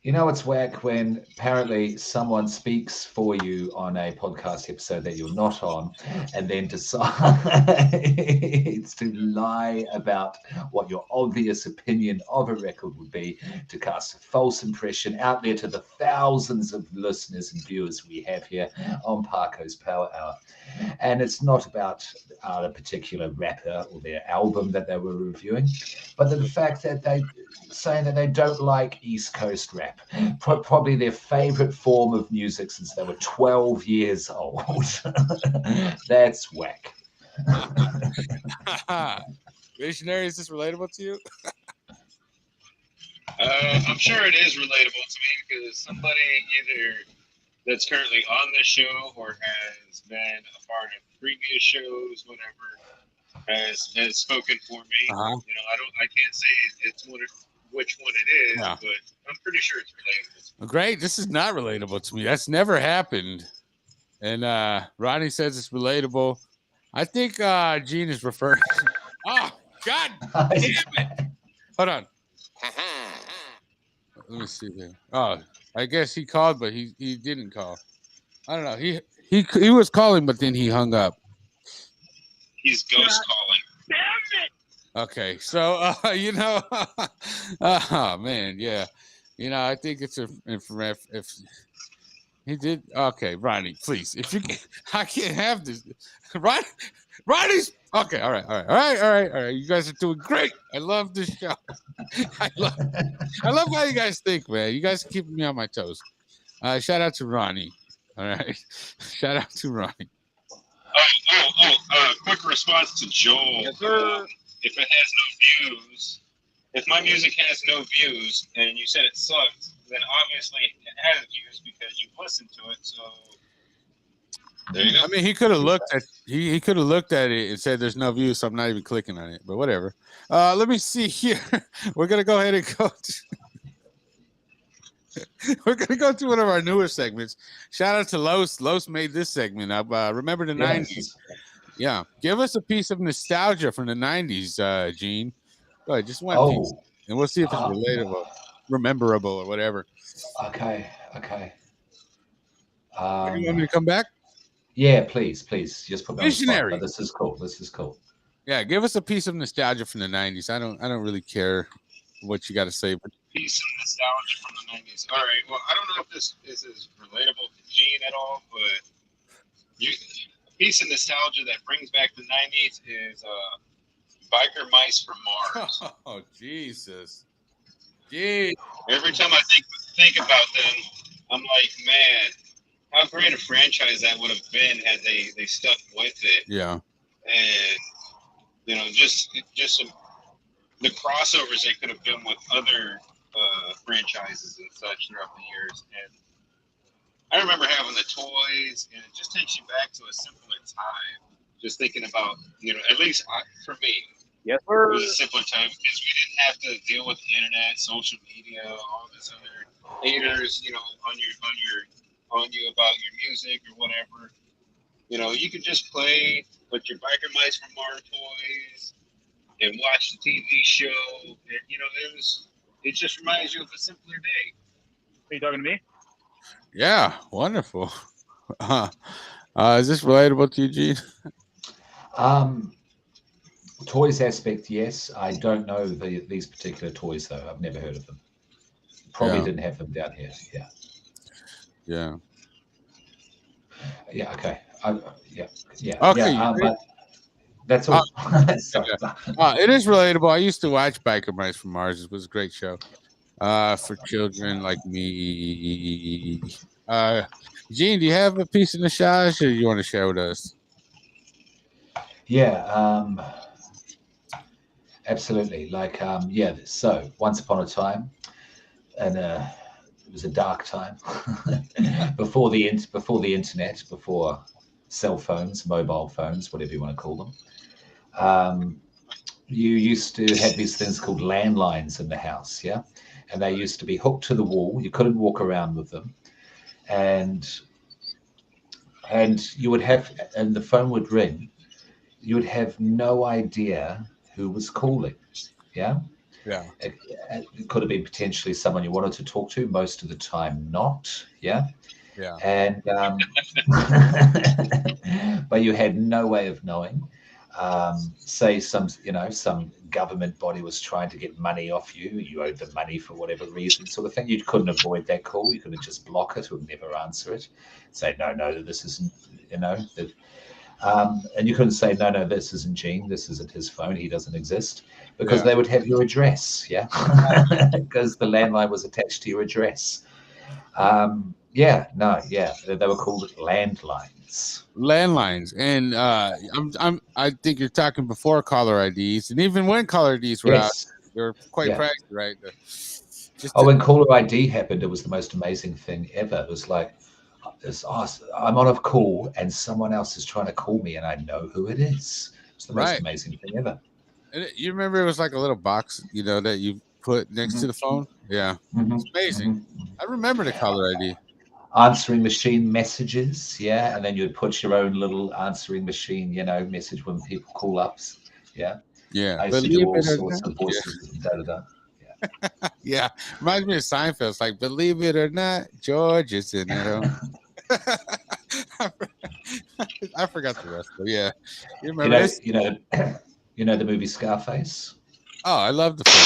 You know, it's whack when apparently someone speaks for you on a podcast episode that you're not on and then decides to lie about what your obvious opinion of a record would be to cast a false impression out there to the thousands of listeners and viewers we have here on Paco's Power Hour. And it's not about a particular rapper or their album that they were reviewing, but the fact that they saying that they don't like East Coast rap, probably their favorite form of music since they were 12 years old. That's whack. Visionary, is this relatable to you? I'm sure it is relatable to me because somebody either that's currently on the show or has been a part of previous shows, whatever, has spoken for me. Uh-huh. I can't say it's which one it is, Yeah. but I'm pretty sure it's relatable. Great. This is not relatable to me. That's never happened. And Ronnie says it's relatable. I think Gene is referring to. Oh, God damn it. Hold on. Let me see there. Oh, I guess he called, but he didn't call. I don't know. He was calling, but then he hung up. He's ghost calling. Damn it! Okay, so oh man, yeah, I think it's if he did. Okay, Ronnie, please, if you can, I can't have this. Ronnie's okay. All right. You guys are doing great. I love this show. I love how you guys think, man. You guys are keeping me on my toes. Shout out to Ronnie. All right, shout out to Ronnie. Quick response to Joel. Yes, sir. If it has no views, if my music has no views and you said it sucked, then obviously it has views because you listened to it. So there you go. I mean, he could have looked at he could have looked at it and said there's no views, so I'm not even clicking on it. But whatever. Let me see here. We're gonna go ahead and go. We're gonna go to one of our newer segments. Shout out to Los. Los made this segment up. Remember the '90s? Yeah, give us a piece of nostalgia from the '90s, Gene. Go ahead, just one piece, and we'll see if it's relatable, rememberable, or whatever. Okay. Do you want me to come back? Yeah, please. Just put me on the spot. Visionary. But this is cool. Yeah, give us a piece of nostalgia from the '90s. I don't really care what you got to say, but Piece of nostalgia from the '90s. All right. Well, I don't know if this is relatable to Gene at all, but a piece of nostalgia that brings back the '90s is Biker Mice from Mars. Oh, Jesus. Jeez. Every time I think about them, I'm like, man, how great a franchise that would have been had they stuck with it. Yeah. And just some the crossovers they could have done with other franchises and such throughout the years. And I remember having the toys, and it just takes you back to a simpler time. Just thinking about, at least for me, Yes, it sir. was a simpler time because we didn't have to deal with the internet, social media, all this other haters, on you about your music or whatever. You could just play with your Biker Mice from Mars toys and watch the TV show. And, it just reminds you of a simpler day. Are you talking to me? Yeah, wonderful. Is this relatable to you, Gene? Toys aspect, yes. I don't know these particular toys though. I've never heard of them. Probably didn't have them down here. Yeah. Okay. Okay. But that's all. It is relatable. I used to watch Biker Mice from Mars. It was a great show for children like me. Gene, do you have a piece of nostalgia you want to share with us? Yeah. Absolutely. So once upon a time, and it was a dark time before the internet, before cell phones, mobile phones, whatever you want to call them. You used to have these things called landlines in the house, yeah, and they used to be hooked to the wall. You couldn't walk around with them, and you would have, and the phone would ring. You would have no idea who was calling. Yeah. Yeah. It could have been potentially someone you wanted to talk to. Most of the time, not. Yeah. Yeah. And but you had no way of knowing. Say some government body was trying to get money off you. You owed them money for whatever reason, sort of thing. You couldn't avoid that call. You couldn't just block it or never answer it. Say no, this isn't. That. And you couldn't say no, this isn't Gene. This isn't his phone. He doesn't exist, because they would have your address. Yeah, because the landline was attached to your address. They were called landlines. Landlines, and I think you're talking before caller IDs, and even when caller IDs were out, Yes. they were quite Yeah. pricey, right? When caller ID happened, it was the most amazing thing ever. It was like, I'm on a call and someone else is trying to call me, and I know who it is. It's the most amazing thing ever. And you remember it was like a little box, that you put next to the phone. Yeah, it's amazing. I remember the caller ID. Answering machine messages, yeah, and then you'd put your own little answering machine, message when people call ups, yeah. Yeah, I used to do all sorts of voices. Yeah, reminds me of Seinfeld. It's like, believe it or not, George is in it. I forgot the rest, but yeah, you remember this? You know the movie Scarface? Oh, I love the film.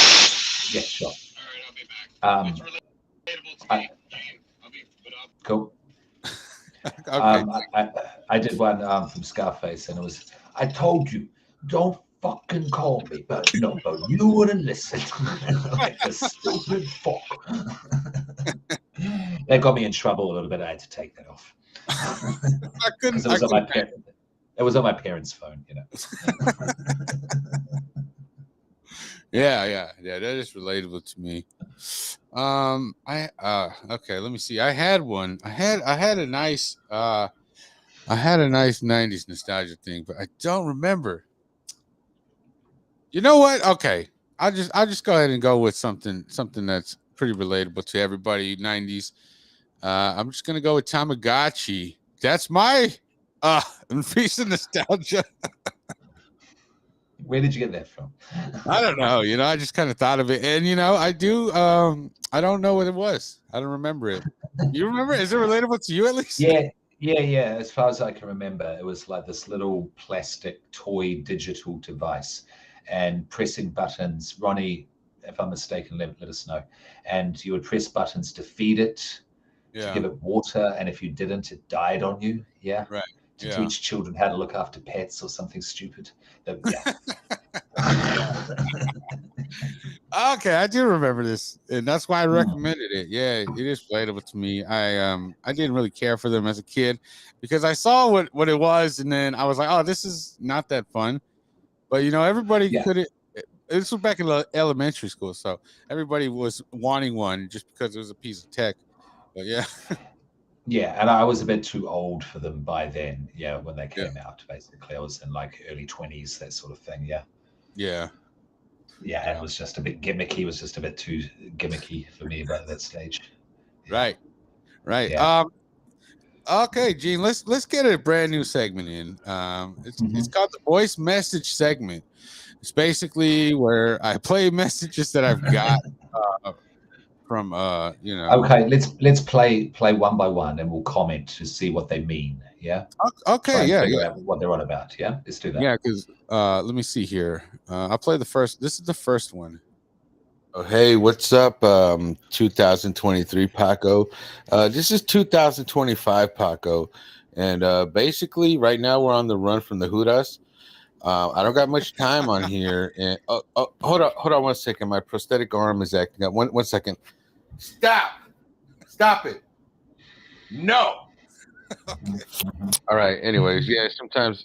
Yeah, sure. All right, I'll be back. It's relatable to me. I'll be put up. Cool. Okay. I did one from Scarface, and it was, I told you, don't fucking call me, but you wouldn't listen. Like a stupid fuck. That got me in trouble a little bit. I had to take that off. I couldn't. It was on my parents' phone, Yeah, that is relatable to me. Okay, let me see. I had one. I had a nice 90s nostalgia thing, but I don't remember. You know what? Okay. I'll just go ahead and go with something that's pretty relatable to everybody 90s. I'm just gonna go with Tamagotchi. That's my piece of nostalgia. Where did you get that from? I don't know. I just kind of thought of it, and I do. I don't know what it was. I don't remember it. You remember? Is it relatable to you at least? Yeah. As far as I can remember, it was like this little plastic toy digital device, and pressing buttons. Ronnie, if I'm mistaken, let us know. And you would press buttons to feed it, to give it water, and if you didn't, it died on you. Yeah. Right. To teach children how to look after pets or something stupid. Yeah. Okay, I do remember this, and that's why I recommended it. Yeah, it is relatable to me. I didn't really care for them as a kid because I saw what it was, and then I was like, oh, this is not that fun. But everybody couldn't. This was back in elementary school, so everybody was wanting one just because it was a piece of tech. But yeah. Yeah, and I was a bit too old for them by then. Yeah, when they came out, basically, I was in like early 20s, that sort of thing. Yeah. And it was just a bit gimmicky. It was just a bit too gimmicky for me by that stage. Right. Yeah. Okay, Gene. Let's get a brand new segment in. It's called the voice message segment. It's basically where I play messages that I've got from Okay, let's play one by one, and we'll comment to see what they mean. Yeah. Okay. Figure out what they're on about. Yeah. Let's do that. Yeah, because let me see here. I'll play the first. This is the first one. Oh, hey, what's up? 2023 Paco. This is 2025 Paco, and basically right now we're on the run from the Hudas. I don't got much time on here, and hold on 1 second. My prosthetic arm is acting up. One second. Stop it. No. Okay. All right. Anyways, yeah. Sometimes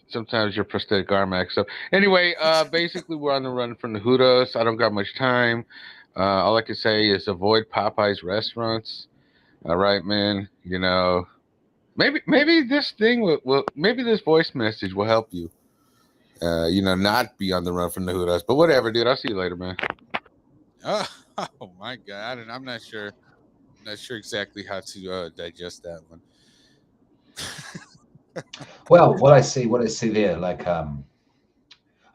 your prosthetic arm acts up. Anyway, basically we're on the run from the Hudas. I don't got much time. All I can say is avoid Popeye's restaurants. All right, man. Maybe this thing will maybe this voice message will help you. Not be on the run from the Hudas. But whatever, dude. I'll see you later, man. Oh my God, and I'm not sure exactly how to digest that one. Well, what I see there, like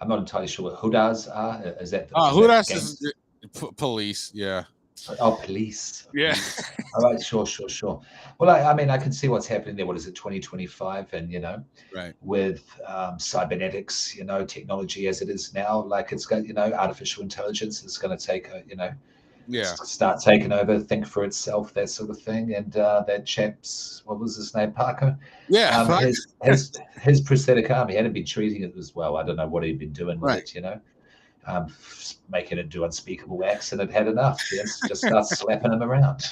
I'm not entirely sure what Hudas are. Is that Who else gang- is police? Yeah. Oh, police. Yeah. Police. All right, sure. Well, I mean, I can see what's happening there. What is it, 2025? And, Right. with cybernetics, technology as it is now, like it's got, artificial intelligence is going to take, Yeah. start taking over, think for itself, that sort of thing. And that chap's, what was his name, Paco? Yeah. His prosthetic arm, he hadn't been treating it as well. I don't know what he'd been doing with it, making it do unspeakable acts, and it had enough. Yes, just start slapping him around.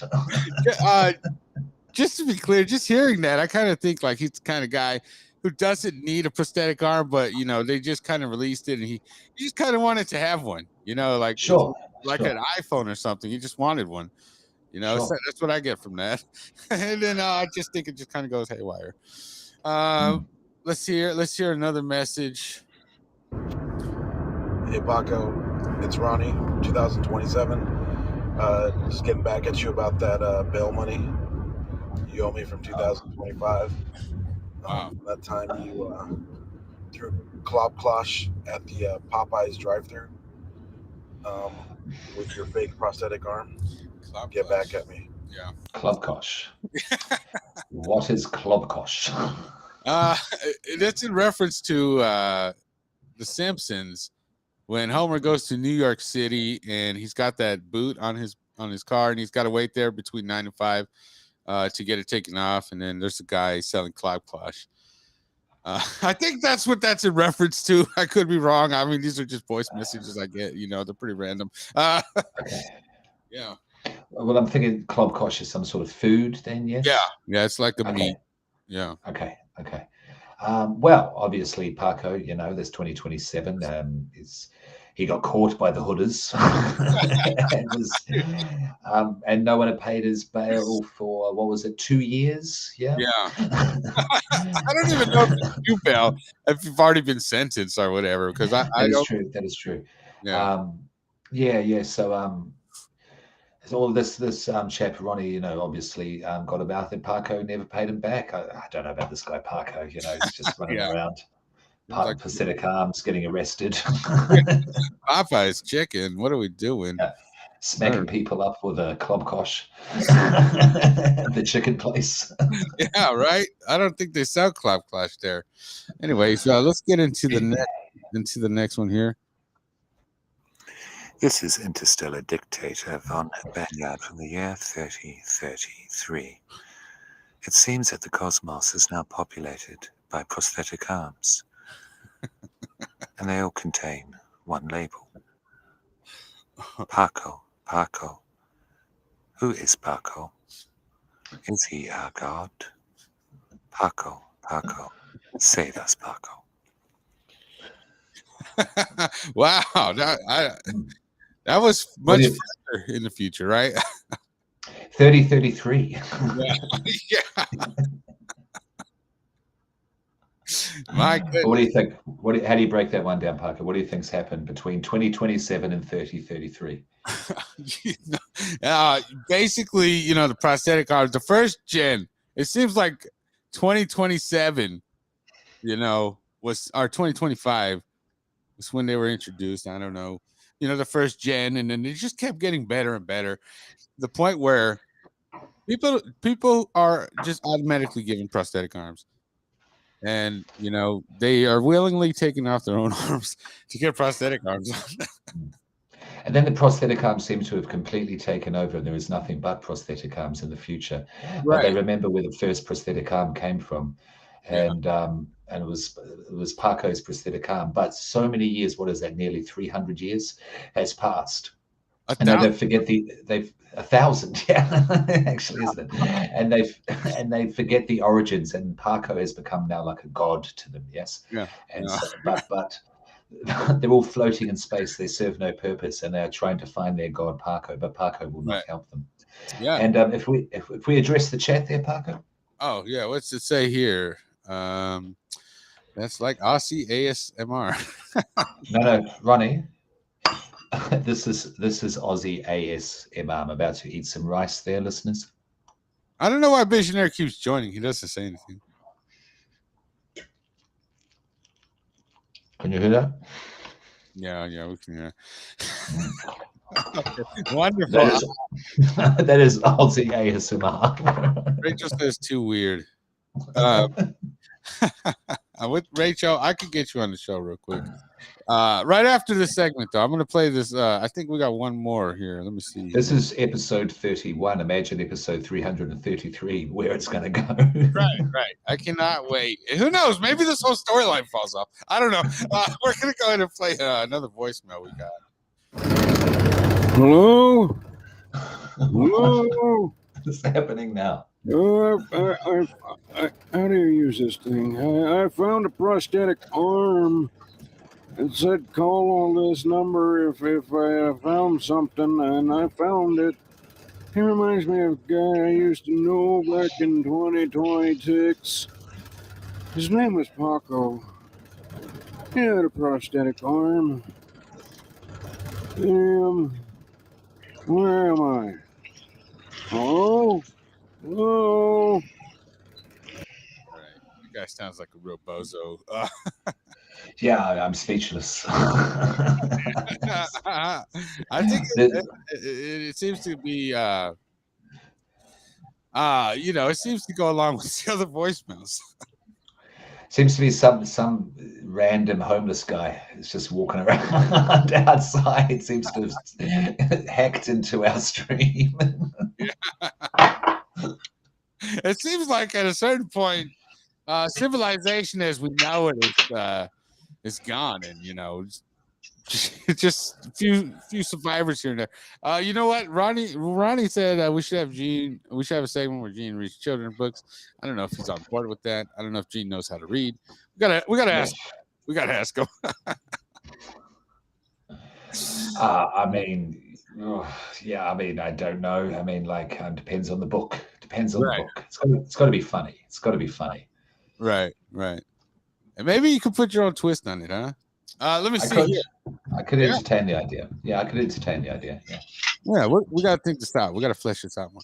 Just to be clear, just hearing that, I kind of think like he's the kind of guy who doesn't need a prosthetic arm, but they just kind of released it, and he just kind of wanted to have one, like Sure. an iPhone or something. He just wanted one, Sure. So that's what I get from that. And then I just think it just kind of goes haywire. Let's hear another message. Hey Paco, it's Ronnie, 2027. Just getting back at you about that bail money you owe me from 2025. That time you threw Klopklosh at the Popeyes drive-thru with your fake prosthetic arm. Get back at me. Yeah. Klopkosh. What is Klopkosh? That's in reference to The Simpsons, when Homer goes to New York City and he's got that boot on his car, and he's got to wait there between 9 and 5 to get it taken off, and then there's a guy selling Klopkosh. I think that's what that's in reference to. I could be wrong. I mean, these are just voice messages I get. They're pretty random. Okay. Yeah. Well, I'm thinking Klopkosh is some sort of food then, yes? Yeah, it's like a meat. Yeah. Okay. Well, obviously, Paco, there's 2027. He got caught by the hooders and no one had paid his bail for, what was it, 2 years? Yeah. I don't even know if you bail if you've already been sentenced or whatever, because I don't. That is true. Yeah. So all this chap Ronnie, obviously got about it. Paco never paid him back. I don't know about this guy Paco. He's just running around, prosthetic arms, getting arrested. Popeye's chicken. What are we doing? Yeah. Smacking people up with a Klopkosh. The chicken place. Yeah, right. I don't think they sell Klopkosh there. Anyway, so let's get into the next one here. This is Interstellar Dictator von Banyard from the year 3033. It seems that the cosmos is now populated by prosthetic arms, and they all contain one label. Paco. Who is Paco? Is he our god? Paco, save us, Paco. Wow, that was much further in the future, right? 3033. Yeah. My goodness. What do you think? How do you break that one down, Parker? What do you think's happened between 2027 and 3033? Basically, the prosthetic arms, the first gen, it seems like 2027, was, or 2025 was when they were introduced. I don't know, the first gen, and then it just kept getting better and better. The point where people are just automatically given prosthetic arms. And, they are willingly taking off their own arms to get prosthetic arms on. And then the prosthetic arms seem to have completely taken over, and there is nothing but prosthetic arms in the future. Right. But they remember where the first prosthetic arm came from. And it was Paco's prosthetic arm. But so many years, what is that, nearly 300 years has passed. And they don't forget they've 1,000, yeah, actually, isn't it? And they forget the origins, and Paco has become now like a god to them, yes. Yeah. And so, but they're all floating in space. They serve no purpose, and they are trying to find their god Paco, but Paco will not help them. Yeah. And if we address the chat there, Paco. Oh yeah, what's it say here? That's like Aussie ASMR. No, Ronnie. This is Aussie ASMR. I'm about to eat some rice there, listeners. I don't know why Visionary keeps joining. He doesn't say anything. Can you hear that? Yeah, we can. Wonderful. That is Aussie ASMR. Rachel says too weird. With Rachel, I could get you on the show real quick. Right after this segment, though, I'm going to play this. I think we got one more here. Let me see. This is episode 31. Imagine episode 333, where it's going to go. Right. I cannot wait. Who knows? Maybe this whole storyline falls off. I don't know. We're going to go ahead and play another voicemail we got. Hello? Hello? What's happening now? How do you use this thing? I found a prosthetic arm. It said call on this number if I found something, and I found it. He reminds me of a guy I used to know back in 2026. His name was Paco. He had a prosthetic arm. Where am I? Oh? Hello? All right. You guy sounds like a real bozo. Yeah, I'm speechless. I think it seems to be, it seems to go along with the other voicemails. Seems to be some random homeless guy is just walking around outside. Seems to have hacked into our stream. It seems like at a certain point, civilization as we know it is gone, and just a few survivors here and there. You know what? Ronnie said we should have Gene. We should have a segment where Gene reads children's books. I don't know if he's on board with that. I don't know if Gene knows how to read. We gotta ask. We gotta ask him. I mean, I don't know. I mean, depends on the book. Depends on the book. It's got to be funny. It's got to be funny. Right. And maybe you could put your own twist on it, huh? Let me see. I could entertain the idea. Yeah, I could entertain the idea. Yeah, we got to think this out. We got to flesh this out more.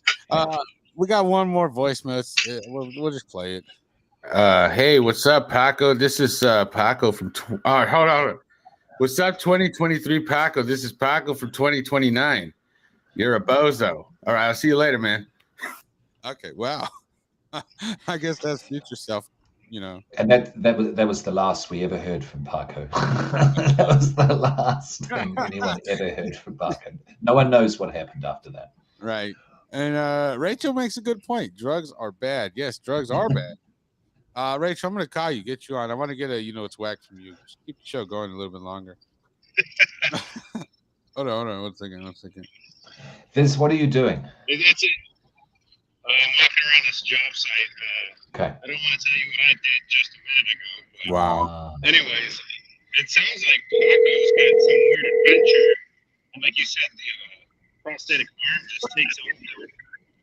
We got one more voicemail. We'll just play it. Hey, what's up, Paco? This is Paco from. All right, hold on. What's up, 2023 Paco? This is Paco from 2029. You're a bozo. All right, I'll see you later, man. Okay, wow. I guess that's future self. And that was the last we ever heard from Paco. That was the last thing anyone ever heard from Paco. No one knows what happened after that. Right. And Rachel makes a good point. Drugs are bad. Yes, drugs are bad. Rachel, I'm going to call you, get you on. I want to get it's whack from you. Just keep the show going a little bit longer. Hold on. One second. Vince, what are you doing? That's it. I'm walking around this job site. Okay. I don't want to tell you what I did just a minute ago. But wow. Anyways, it sounds like Paco's got some weird adventure. And like you said, the prosthetic arm just takes over.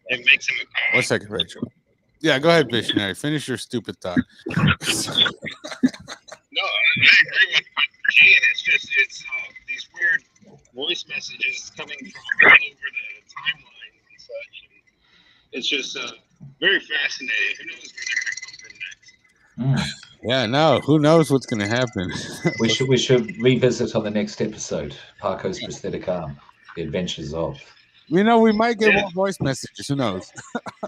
It makes him a god. 1 second, Rachel. Yeah, go ahead, Visionary. Finish your stupid thought. No, I agree with Gene. It's these weird voice messages coming from all over the timeline and such. It's just very fascinating. Who knows where they're going to come from next? Yeah, no. Who knows what's going to happen? We should revisit on the next episode. Paco's prosthetic arm, the adventures of. We might get more voice messages. Who knows?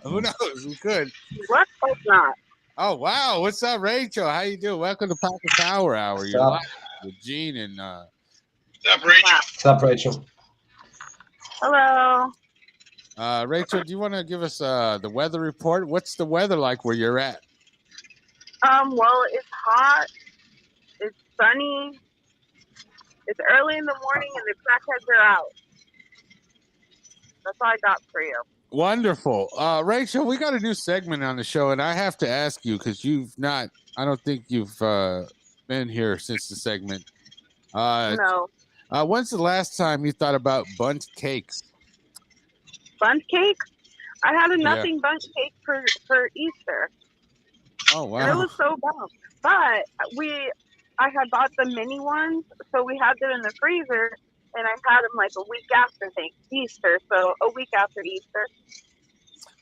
Who knows? We could. Let's hope not. Oh wow! What's up, Rachel? How you doing? Welcome to Paco Power Hour. You're live with Gene and. What's up, Rachel? What's up, Rachel? Hello. Rachel, do you want to give us the weather report? What's the weather like where you're at? Well, it's hot. It's sunny. It's early in the morning, and the crackheads are out. That's all I got for you. Wonderful. Rachel, we got a new segment on the show, and I have to ask you because I don't think you've been here since the segment. No. When's the last time you thought about bundt cakes? Bundt cake? I had a nothing bundt cake for Easter. Oh, wow. And it was so bomb. But I had bought the mini ones, so we had them in the freezer, and I had them like a week after Easter, so a week after Easter.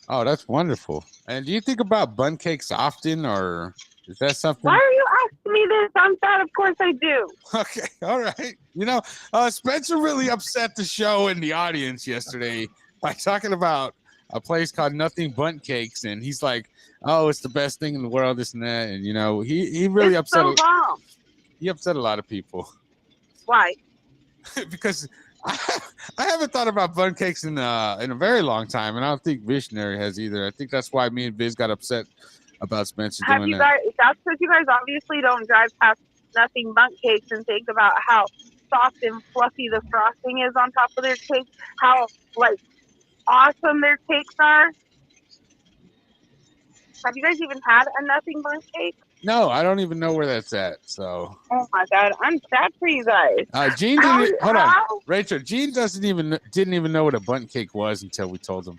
Oh, that's wonderful. And do you think about bundt cakes often, or Is that something? Why are you asking me this? I'm fat. Of course I do. Okay, all right. You know, Spencer really upset the show and the audience yesterday by talking about a place called Nothing Bundt Cakes, and he's like, "Oh, it's the best thing in the world," this and that, and you know, he really It's upset. so wrong. He upset a lot of people Why? because I haven't thought about Bundt Cakes in a very long time, and I don't think Visionary has either. I think that's why me and Viz got upset about Spencer Have doing you that. guys? That's because you guys obviously don't drive past Nothing Bundt Cakes and think about how soft and fluffy the frosting is on top of their cake. How like awesome their cakes are. Have you guys even had a Nothing Bundt Cake? No, I don't even know where that's at. So, Oh my god, I'm sad for you guys. Gene How- didn't. Hold on, how- Rachel. Gene didn't even know what a bundt cake was until we told him.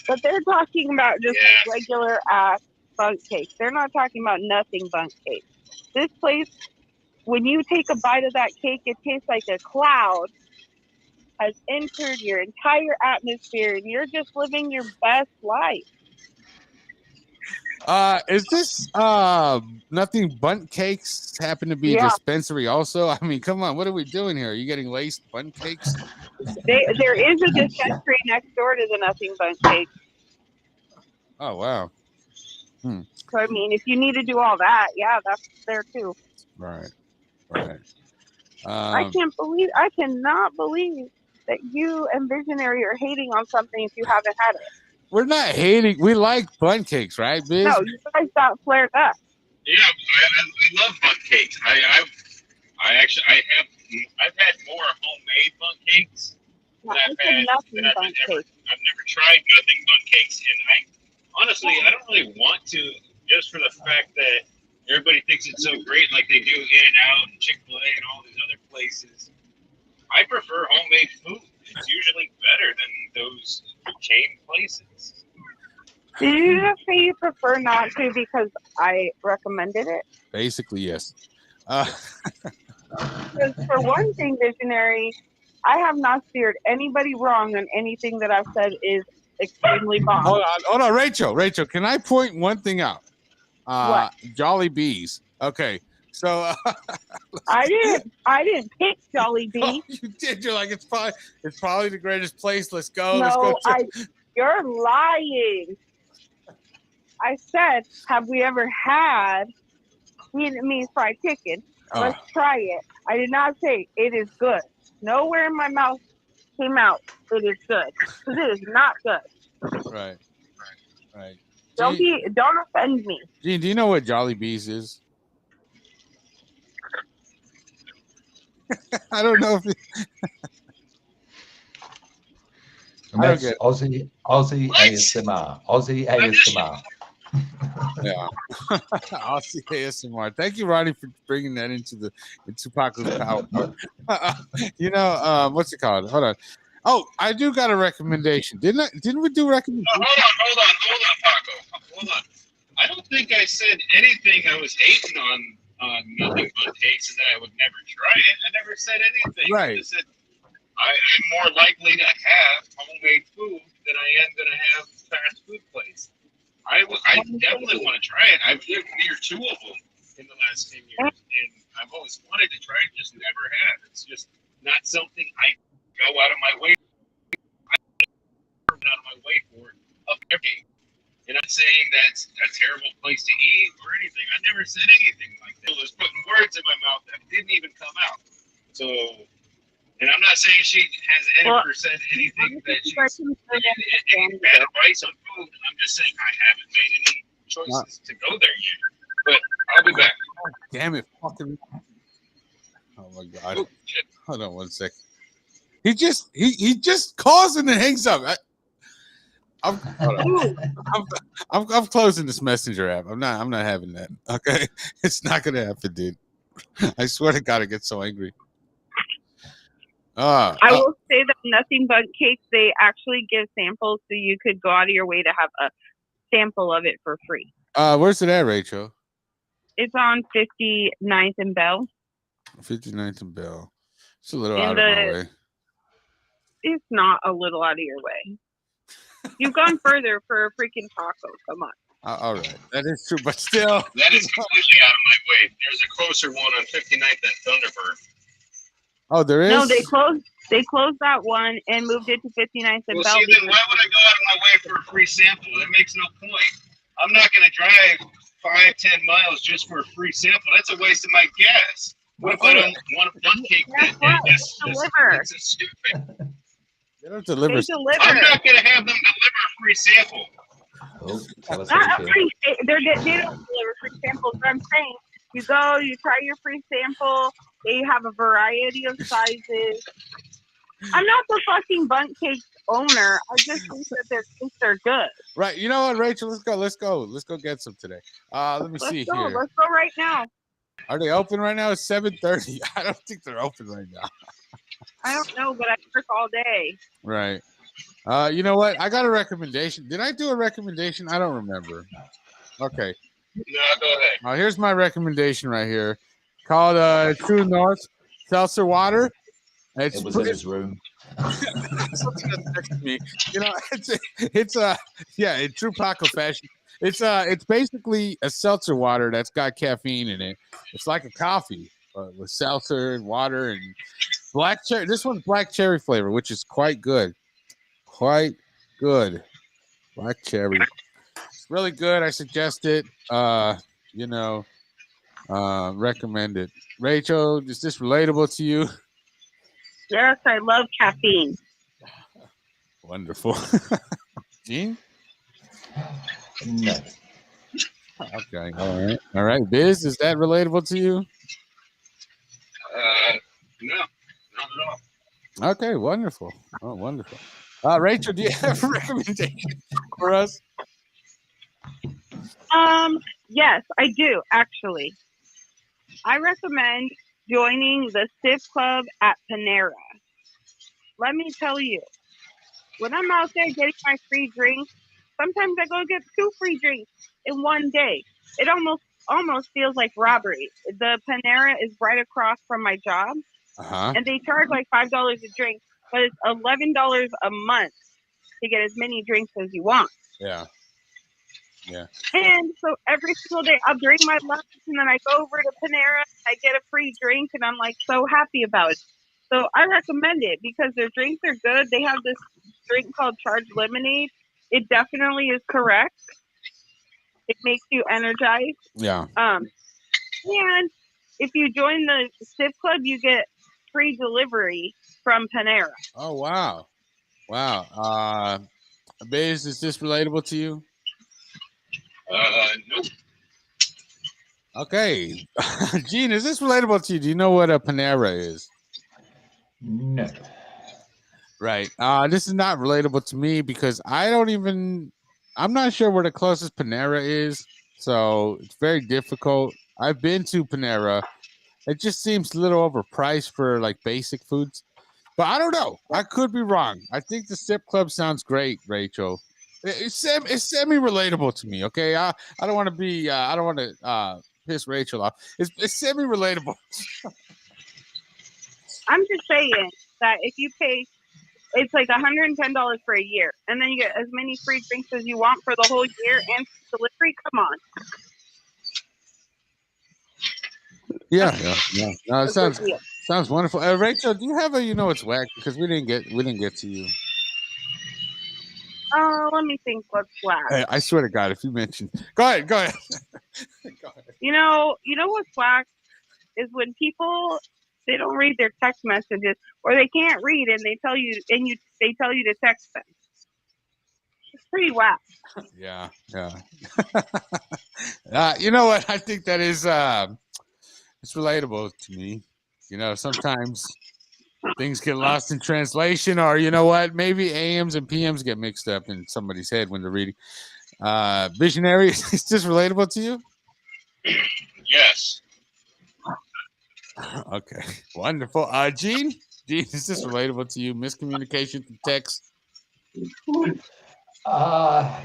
But they're talking about just Yeah. regular ass bundt cake. They're not talking about Nothing Bundt Cake. This place, when you take a bite of that cake, it tastes like a cloud has entered your entire atmosphere, and you're just living your best life. Is this Nothing Bundt Cakes happen to be Yeah. dispensary also? I mean, come on, what are we doing here? Are you getting laced bundt cakes? There is a dispensary next door to the Nothing Bundt Cake. Oh wow. So I mean, if you need to do all that, yeah, that's there too. Right. I cannot believe that you and Visionary are hating on something if you haven't had it. We're not hating. We like bundt cakes, right, Biz? No, you guys got flared up. Yeah, I love bundt cakes. I've had more homemade bundt cakes No, than I said Nothing I've Bundt Cake. never tried Nothing Bundt Cakes, and honestly I don't really want to, just for the fact that everybody thinks it's so great, like they do In-N-Out and Chick-fil-A and all these other places. I prefer homemade food. It's usually better than those chain places. Did you just say you prefer not to because I recommended it? Basically, yes. Because for one thing, Visionary, I have not steered anybody wrong on anything that I've said is extremely bomb. Hold on, Rachel, can I point one thing out? What? Jolly Bees. Okay, so I didn't pick Jolly Bee. you did. You're like, it's probably the greatest place. Let's go. Let's No, go. you're lying. I said, have we ever had Vietnamese fried chicken? Let's try it. I did not say it is good. Nowhere in my mouth came out it is good, because it is not good. Right. Don't offend me. Gene, do you know what Jolly Bees is? I don't know if And that's Aussie ASMR. Aussie ASMR. Yeah. Aussie ASMR. Thank you, Ronnie, for bringing that into Paco's power. You know, what's it called? Hold on. Oh, I do got a recommendation. Didn't we do recommendation? Hold on, Paco. Hold on. I don't think I said anything I was hating on Nothing Bundt Cakes and that I would never try it. I never said anything. Right. I just said I'm more likely to have homemade food than I am going to have fast food place. I definitely want to try it. I've lived near 2 of them in the last 10 years, and I've always wanted to try it, just never have. It's just not something I go out of my way. For everything. And I'm saying that's a terrible place to eat or anything. I never said anything like that. It was putting words in my mouth that didn't even come out. So, and I'm not saying she has ever said anything that she's any bad advice on food. I'm just saying I haven't made any choices to go there yet. But I'll be back. Damn it, fucking! Oh my god! Oh, hold on 1 second. He just calls and then hangs up. I'm closing this messenger app. I'm not having that. Okay, it's not gonna happen, dude. I swear to God, I get so angry. I will say that Nothing Bundt Cakes, they actually give samples, so you could go out of your way to have a sample of it for free. Where's it at, Rachel? It's on 59th and Bell. 59th and Bell. It's a little out of my way. It's not a little out of your way. You've gone further for a freaking taco. Come on. All right, that is true, but still, That is completely out of my way. There's a closer one on 59th and Thunderbird. oh, there is. No, they closed that one and moved it to 59th and Well, Bellevue. see, then why would I go out of my way for a free sample? That makes no point. I'm not going to drive 5-10 miles just for a free sample. That's a waste of my gas. What if I don't want a dunk cake? Guess what? They deliver. That's just stupid. They don't deliver. They deliver. I'm not going to have them deliver a free sample. Oh, tell us Not what a you free. They don't deliver free samples. But I'm saying, you go, you try your free sample. They have a variety of sizes. I'm not the fucking bunt cake owner. I just think that their cakes are good. Right. You know what, Rachel? Let's go get some today. Let me see here. Let's go right now. Are they open right now? It's 7:30. I don't think they're open right now. I don't know, but I work all day. Right. You know what? I got a recommendation. Did I do a recommendation? I don't remember. Okay. No, go ahead. Here's my recommendation right here. Called True North Seltzer Water. It was in his room. Me. You know, it's true Paco fashion. It's basically a seltzer water that's got caffeine in it. It's like a coffee with seltzer and water and black cherry. This one's black cherry flavor, which is quite good. Quite good. Black cherry. It's really good. I suggest it. Recommend it. Rachel, is this relatable to you? Yes, I love caffeine. Wonderful. Gene? No. Okay. All right. Biz, is that relatable to you? No, not at all. Okay, wonderful. Oh, wonderful. Rachel, do you have a recommendation for us? Yes, I do, actually. I recommend joining the Sip Club at Panera. Let me tell you, when I'm out there getting my free drinks, sometimes I go get 2 free drinks in one day. It almost feels like robbery. The Panera is right across from my job, and they charge like $5 a drink, but it's $11 a month to get as many drinks as you want. Yeah. And so every single day I'll drink my lunch and then I go over to Panera, I get a free drink, and I'm like so happy about it. So I recommend it because their drinks are good. They have this drink called Charged Lemonade. It definitely is correct. It makes you energized. Yeah. And if you join the Sip Club, you get free delivery from Panera. Oh, wow. Biz, is this relatable to you? Nope. Okay. Gene, is this relatable to you? Do you know what a Panera is? No. Right. This is not relatable to me because I'm not sure where the closest Panera is. So it's very difficult. I've been to Panera. It just seems a little overpriced for like basic foods. But I don't know. I could be wrong. I think the Sip Club sounds great, Rachel. It's semi-relatable to me, okay? I don't want to be I don't want to piss Rachel off. It's semi-relatable. I'm just saying that if you pay, it's like $110 for a year, and then you get as many free drinks as you want for the whole year and delivery. Come on. Yeah. No, it sounds wonderful. Rachel, do you have it's whack because we didn't get to you. Let me think what's whack. Hey, I swear to God, if you mention, go ahead. Go ahead. You know what's whack is when people, they don't read their text messages or they can't read and they tell you to text them. It's pretty whack. Yeah. You know what? I think that is it's relatable to me. Sometimes things get lost in translation, or you know what? Maybe AMs and PMs get mixed up in somebody's head when they're reading. Visionary, is this relatable to you? Yes. Okay, wonderful. Gene, is this relatable to you? Miscommunication through text?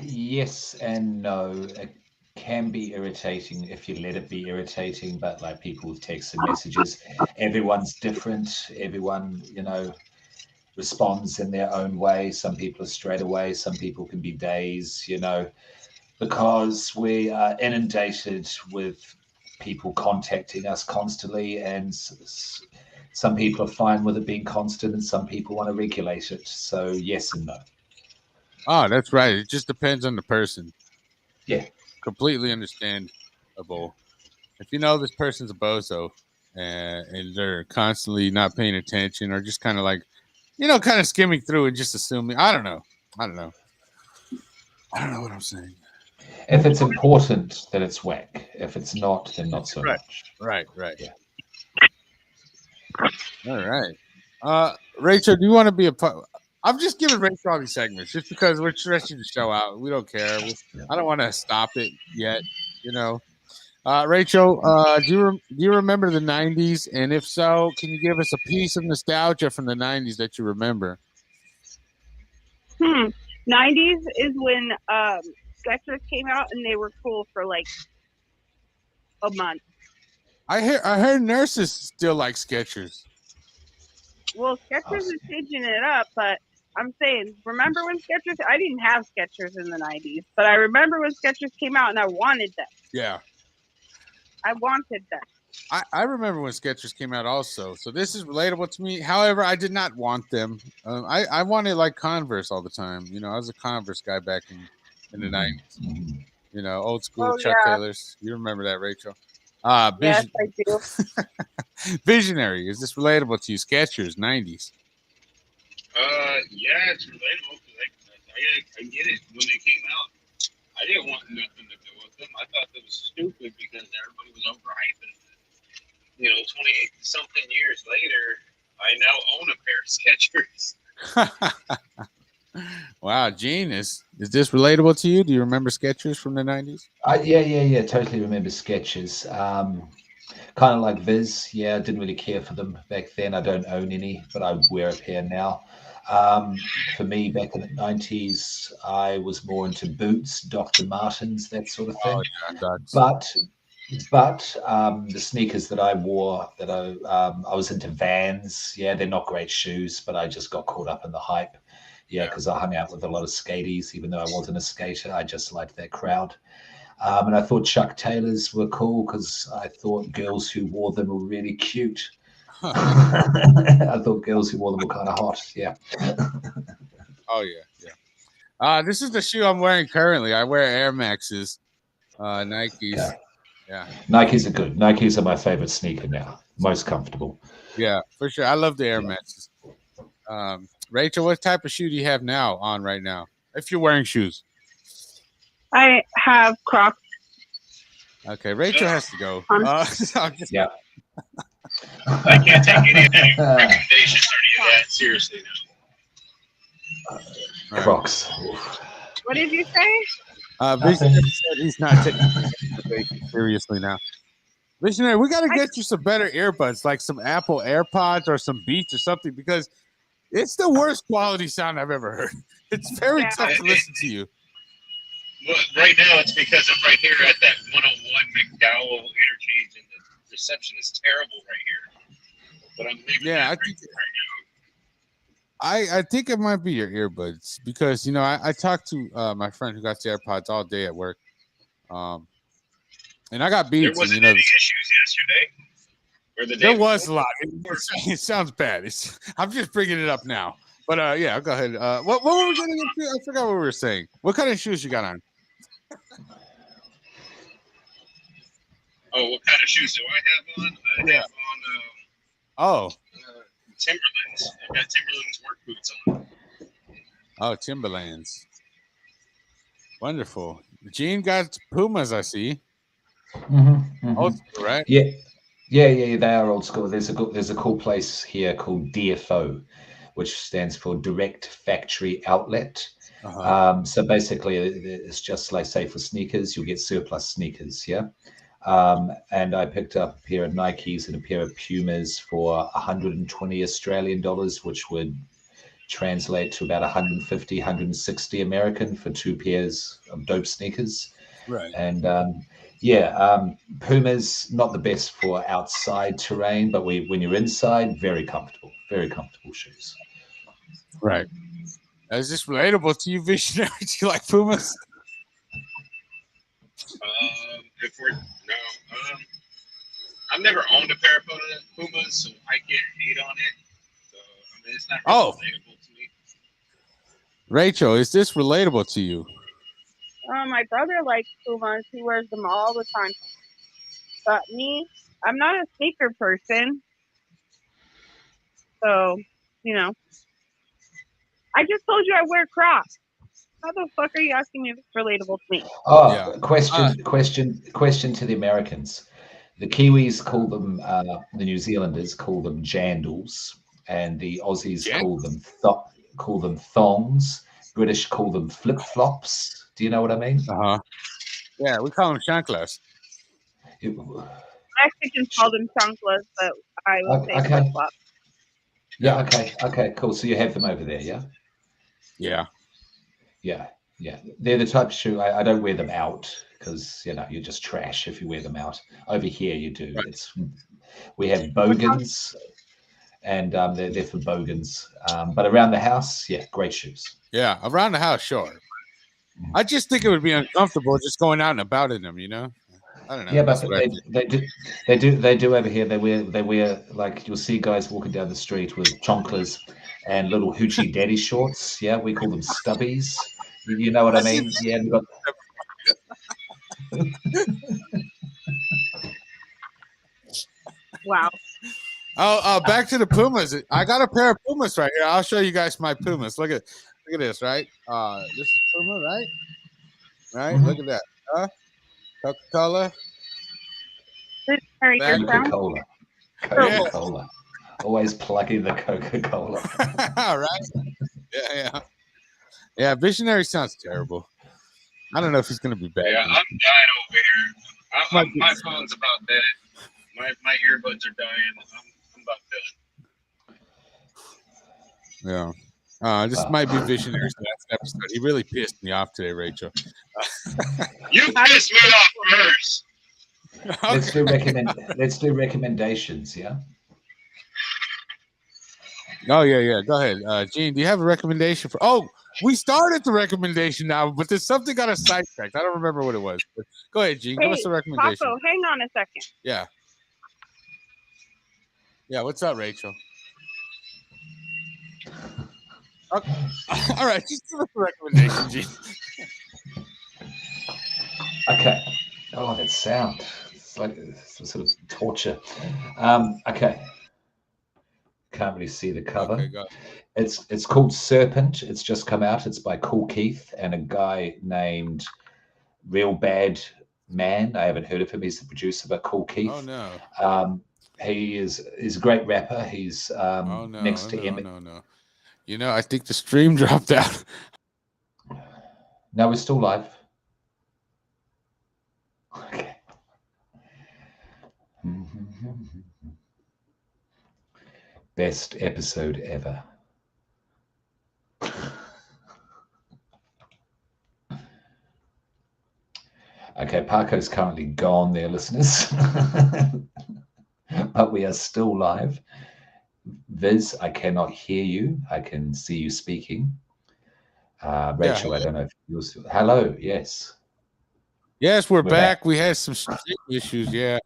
Yes and no. It can be irritating if you let it be irritating, but like people with texts and messages, everyone's different. Everyone, responds in their own way. Some people are straight away. Some people can be days, because we are inundated with people contacting us constantly, and some people are fine with it being constant, and some people want to regulate it. So yes and no. Oh, that's right. It just depends on the person. Yeah. Completely understandable. If you know this person's a bozo and they're constantly not paying attention or just kind of like, kind of skimming through and just assuming, I don't know. I don't know what I'm saying. If it's important, then it's whack. If it's not, then not so Right. much. Right. Yeah. All right. Rachel, do you want to be a part? I'm just giving Rachel all these segments just because we're stretching the show out. We don't care. I don't want to stop it yet. Rachel, do you remember the '90s? And if so, can you give us a piece of nostalgia from the '90s that you remember? 90s is when Skechers came out, and they were cool for like a month. I heard nurses still like Skechers. Well, Skechers is changing it up, but I'm saying, remember when Skechers? I didn't have Skechers in the 90s, but I remember when Skechers came out, and I wanted them. Yeah. I wanted them. I remember when Skechers came out also. So this is relatable to me. However, I did not want them. I wanted like Converse all the time. I was a Converse guy back in the 90s. Old school Chuck Taylors. You remember that, Rachel? Yes, I do. Visionary. Is this relatable to you? Skechers, 90s. Yeah, it's relatable. I get it. When they came out, I didn't want nothing to do with them. I thought that was stupid because everybody was overhyping it. 28 something years later, I now own a pair of Skechers. Wow, Gene, is this relatable to you? Do you remember Skechers from the 90s? Yeah. Totally remember Skechers. Kind of like Viz. Yeah, I didn't really care for them back then. I don't own any, but I wear a pair now. For me, back in the 90s, I was more into boots, Dr. Martens, that sort of thing. Oh, yeah, But the sneakers that I wore, that I was into Vans. Yeah, they're not great shoes, but I just got caught up in the hype. Yeah, because I hung out with a lot of skaties, even though I wasn't a skater. I just liked that crowd. And I thought Chuck Taylors were cool because I thought girls who wore them were really cute. I thought girls who wore them were kind of hot. Yeah. Oh, yeah. This is the shoe I'm wearing currently. I wear Air Maxes, Nikes. Yeah. Nikes are good. Nikes are my favorite sneaker now. Most comfortable. Yeah, for sure. I love the Air Maxes. Rachel, what type of shoe do you have now on right now? If you're wearing shoes. I have Crocs. Okay, Rachel has to go. Yeah. I can't take any recommendations or any of that seriously now. Crocs. What did you say? Visionary said he's not taking it seriously now. Visionary, we got to get you some better earbuds, like some Apple AirPods or some Beats or something, because it's the worst quality sound I've ever heard. It's very tough to listen to you. Well, right now it's because I'm right here at that 101 McDowell interchange, and the reception is terrible right here. But I'm leaving right now. I think it might be your earbuds because I talked to my friend who got the AirPods all day at work, and I got Beats. There wasn't any issues yesterday. Or the day there was a lot. It sounds bad. I'm just bringing it up now. But yeah, go ahead. What were we getting into? I forgot what we were saying. What kind of shoes you got on? Oh, what kind of shoes do I have on? I have on Timberlands. I've got Timberlands work boots on. Oh, Timberlands. Wonderful. Gene got Pumas, I see. Old school, right? Yeah. They are old school. There's a cool place here called DFO, which stands for Direct Factory Outlet. So basically, it's just like, say, for sneakers, you'll get surplus sneakers, yeah? And I picked up a pair of Nikes and a pair of Pumas for 120 Australian dollars, which would translate to about 150, 160 American for two pairs of dope sneakers. Right. And Pumas, not the best for outside terrain, but when you're inside, very comfortable shoes. Right. Is this relatable to you, Visionary? Do you like Pumas? if we're I've never owned a pair of Pumas, so I can't hate on it. So I mean, it's not really relatable to me. Rachel, is this relatable to you? My brother likes Pumas. He wears them all the time. But me, I'm not a sneaker person. So, I just told you I wear Crocs. How the fuck are you asking me if it's relatable to me? Oh, Yeah. question to the Americans. The Kiwis call them, the New Zealanders call them jandals, and the Aussies call them thongs. British call them flip flops. Do you know what I mean? Yeah, we call them chanclas. Mexicans call them chanclas, but I would say flip flops. Yeah. Okay. Cool. So you have them over there, yeah? Yeah. Yeah. They're the type of shoe I don't wear them out because you're just trash if you wear them out. Over here you do. Right. We have bogans, and they're for bogans. But around the house, yeah, great shoes. Yeah, around the house, sure. I just think it would be uncomfortable just going out and about in them, I don't know. Yeah, but they do over here. They wear like you'll see guys walking down the street with chonklas and little hoochie daddy shorts. Yeah, we call them stubbies. You know what I mean? Yeah. Wow. Oh, back to the Pumas. I got a pair of Pumas right here. I'll show you guys my Pumas. Look at this, right? This is Puma, right? Right? Mm-hmm. Look at that. Coca-Cola. Coca-Cola. Coca-Cola. Always plugging the Coca-Cola. Right? Yeah. Visionary sounds terrible. I don't know if he's gonna be bad. Yeah, I'm dying over here. My phone's about dead. My earbuds are dying. I'm about Yeah. done. This might be Visionary's last episode. He really pissed me off today, Rachel. You pissed me off first. Okay. Let's do recommendations, yeah? Oh, yeah. Go ahead. Gene, do you have a recommendation for... Oh, we started the recommendation now, but there's something got us sidetracked. I don't remember what it was. But go ahead, Gene. Give us a recommendation. Paco, hang on a second. Yeah. Yeah, what's up, Rachel? Okay. All right, just give us a recommendation, Gene. Okay. Oh, that sound. It's like sort of torture. Okay. Can't really see the cover. Okay, go. It's called Serpent. It's just come out. It's by Cool Keith and a guy named Real Bad Man. I haven't heard of him. He's the producer, but Cool Keith. Oh no. He's a great rapper. He's next to Emmett. No. I think the stream dropped out. No, we're still live. Okay. Best episode ever. Okay, Paco's currently gone there, listeners. But we are still live. Viz, I cannot hear you. I can see you speaking. Rachel, I don't know if you're still... Hello, yes. Yes, we're back. We had some issues, yeah.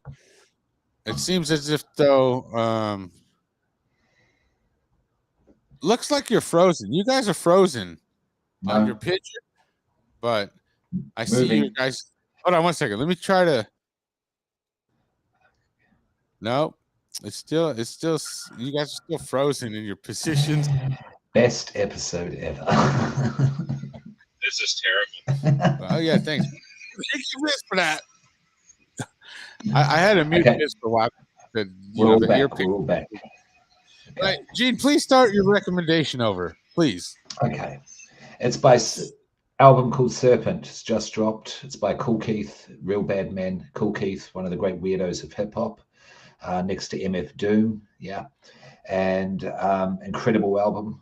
It seems as if, though, looks like you're frozen. You guys are frozen on your picture, but I see you guys. Hold on one second. Let me try to. No, it's still. You guys are still frozen in your positions. Best episode ever. This is terrible. Oh yeah, thanks. Thank you for that. I had to mute this for a while. We're back. Okay. Right, Gene, please start your recommendation over, please. Okay. It's by album called Serpent. It's just dropped. It's by Cool Keith, Real Bad Man. Cool Keith, one of the great weirdos of hip hop, next to MF Doom. Yeah. And incredible album.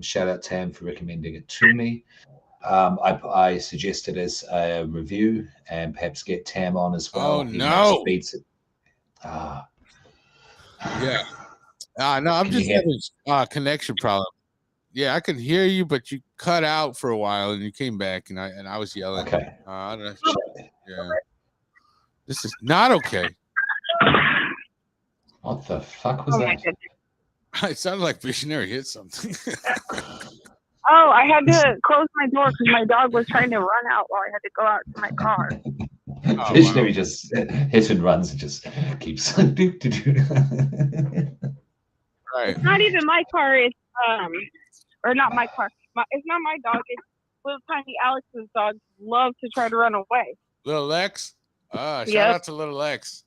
Shout out to him for recommending it to me. I suggest it as a review and perhaps get Tam on as well. Oh, no. Beats it. Yeah. No, I'm just having a connection problem. Yeah, I could hear you, but you cut out for a while and you came back, and I was yelling. Okay. I don't know. Yeah. This is not okay. What the fuck was Oh my that? goodness. It sounded like Visionary hit something. Oh, I had to close my door because my dog was trying to run out while I had to go out to my car. Visionary just hit and runs and just keeps. Right. It's not even my car. It's or not my car. It's not my dog. It's little tiny Alex's dog. Loves to try to run away. Little Lex. Shout Yep. out to Little Lex.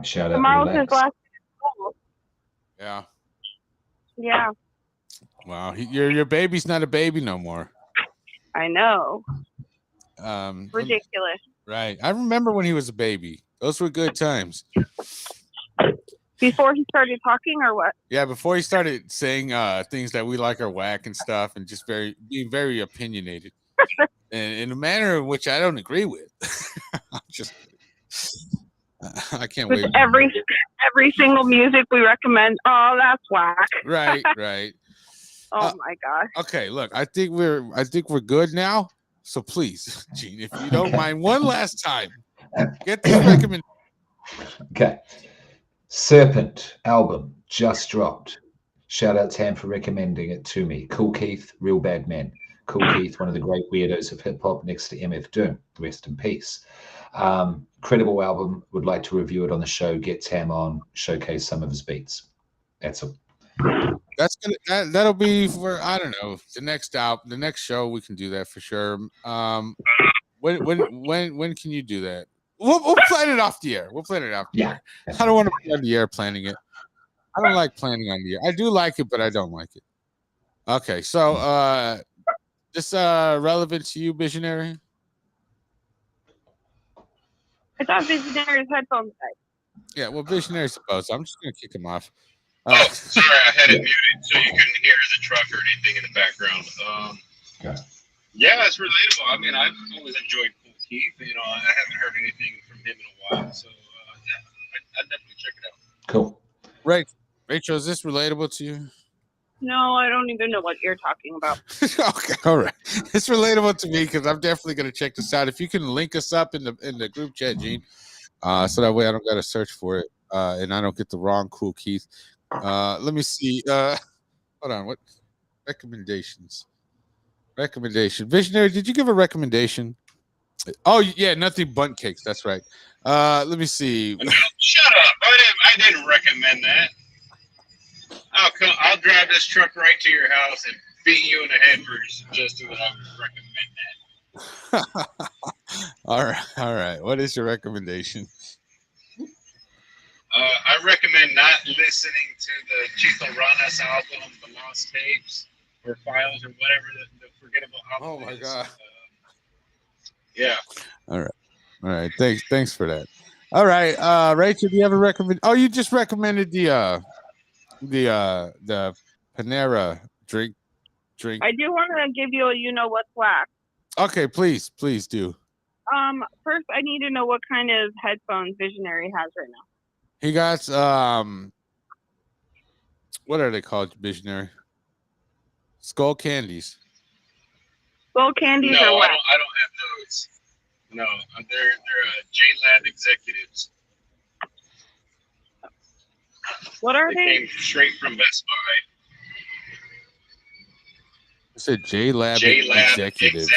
Shout out Tomorrow's to his Lex. last day of school. Yeah. Yeah, Wow. Your baby's not a baby no more. I know. Ridiculous. Right. I remember when he was a baby. Those were good times. Before he started talking, or what? Yeah, before he started saying things that we like are whack and stuff, and just being very opinionated, and in a manner in which I don't agree with. I can't With wait. every single music we recommend. Oh, that's whack. Right, right. Oh my gosh. Okay, look, I think we're good now. So please, Gene, if you don't mind, one last time, get this recommendation. Okay. Serpent album just dropped. Shout out Tam for recommending it to me. Cool Keith, Real Bad Men. Cool Keith, one of the great weirdos of hip hop next to MF Doom. Rest in peace. Credible album. Would like to review it on the show. Get Tam on. Showcase some of his beats. That's all. That's gonna that'll be for, I don't know, the next show. We can do that for sure. When can you do that? We'll plan it off the air. We'll plan it off the air. I don't want to be on the air planning it. I don't like planning on the air. I do like it, but I don't like it. Okay, so this relevant to you, Visionary? I thought Visionary's headphones died. Yeah, well, Visionary's supposed. I'm just gonna kick him off. Sorry, I had it muted so you couldn't hear the truck or anything in the background. Yeah, it's relatable. I mean, I've always enjoyed Cool Keith. You know, I haven't heard anything from him in a while, so yeah, I'd definitely check it out. Cool. Right, Rachel, is this relatable to you? No, I don't even know what you're talking about. Okay, all right. It's relatable to me because I'm definitely gonna check this out. If you can link us up in the group chat, Gene, so that way I don't gotta search for it and I don't get the wrong Cool Keith. Let me see. Hold on. What recommendations? Recommendation. Visionary, did you give a recommendation? Oh yeah, nothing bunt cakes. That's right. Let me see. Shut up! I didn't recommend that. I'll drive this truck right to your house and beat you in the head for suggesting that I would recommend that. All right. What is your recommendation? I recommend not listening to the Chito Ranas album, The Lost Tapes, or Files, or whatever the forgettable album is. God. Yeah. All right. Thanks for that. All right. Rachel, do you have a recommend? Oh, you just recommended the Panera drink. I do want to give you a what's whack. Okay, please do. First I need to know what kind of headphones Visionary has right now. He got what are they called, Visionary? Skull candies. Skull candies No, or what? I don't have those. No, they're J-Lab executives. What are they? Came straight from Best Buy. I said J-Lab executives.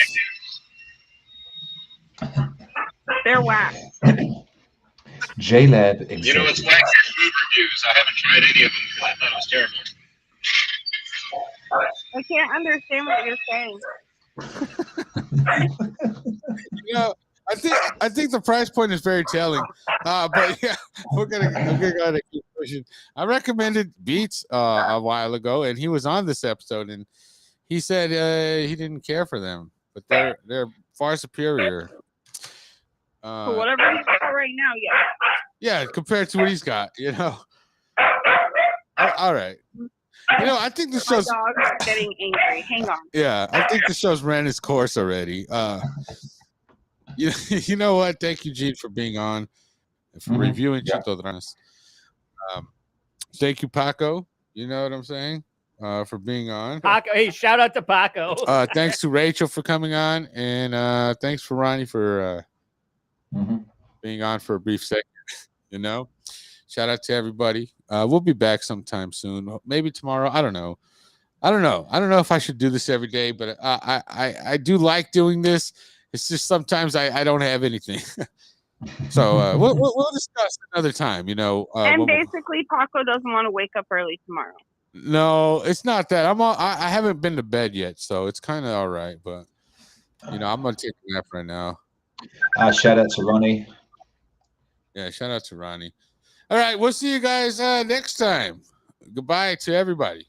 They're whack. J-Lab executives. You know, it's whack for food reviews. I haven't tried any of them because I thought it was terrible. I can't understand what you're saying. I think the price point is very telling. But yeah, we're gonna keep pushing. I recommended Beats a while ago, and he was on this episode, and he said he didn't care for them, but they're far superior. For whatever he's got right now, yeah. Yeah, compared to what he's got, All right. I think the show's My dog is getting angry. Hang on. Yeah, I think the show's ran its course already. You know what? Thank you, Gene, for being on and for reviewing Chito Dranas. Thank you, Paco. You know what I'm saying? For being on. Paco, hey, shout out to Paco. Thanks to Rachel for coming on, and thanks for Ronnie for being on for a brief second. You know, shout out to everybody. We'll be back sometime soon. Maybe tomorrow. I don't know. I don't know if I should do this every day, but I do like doing this. It's just sometimes I don't have anything. So we'll discuss another time. You know, And basically, Paco doesn't want to wake up early tomorrow. no, it's not that. I haven't been to bed yet, so it's kind of all right. But you know, I'm gonna take a nap right now. Shout out to Ronnie. Yeah, shout out to Ronnie. All right, we'll see you guys next time. Goodbye to everybody.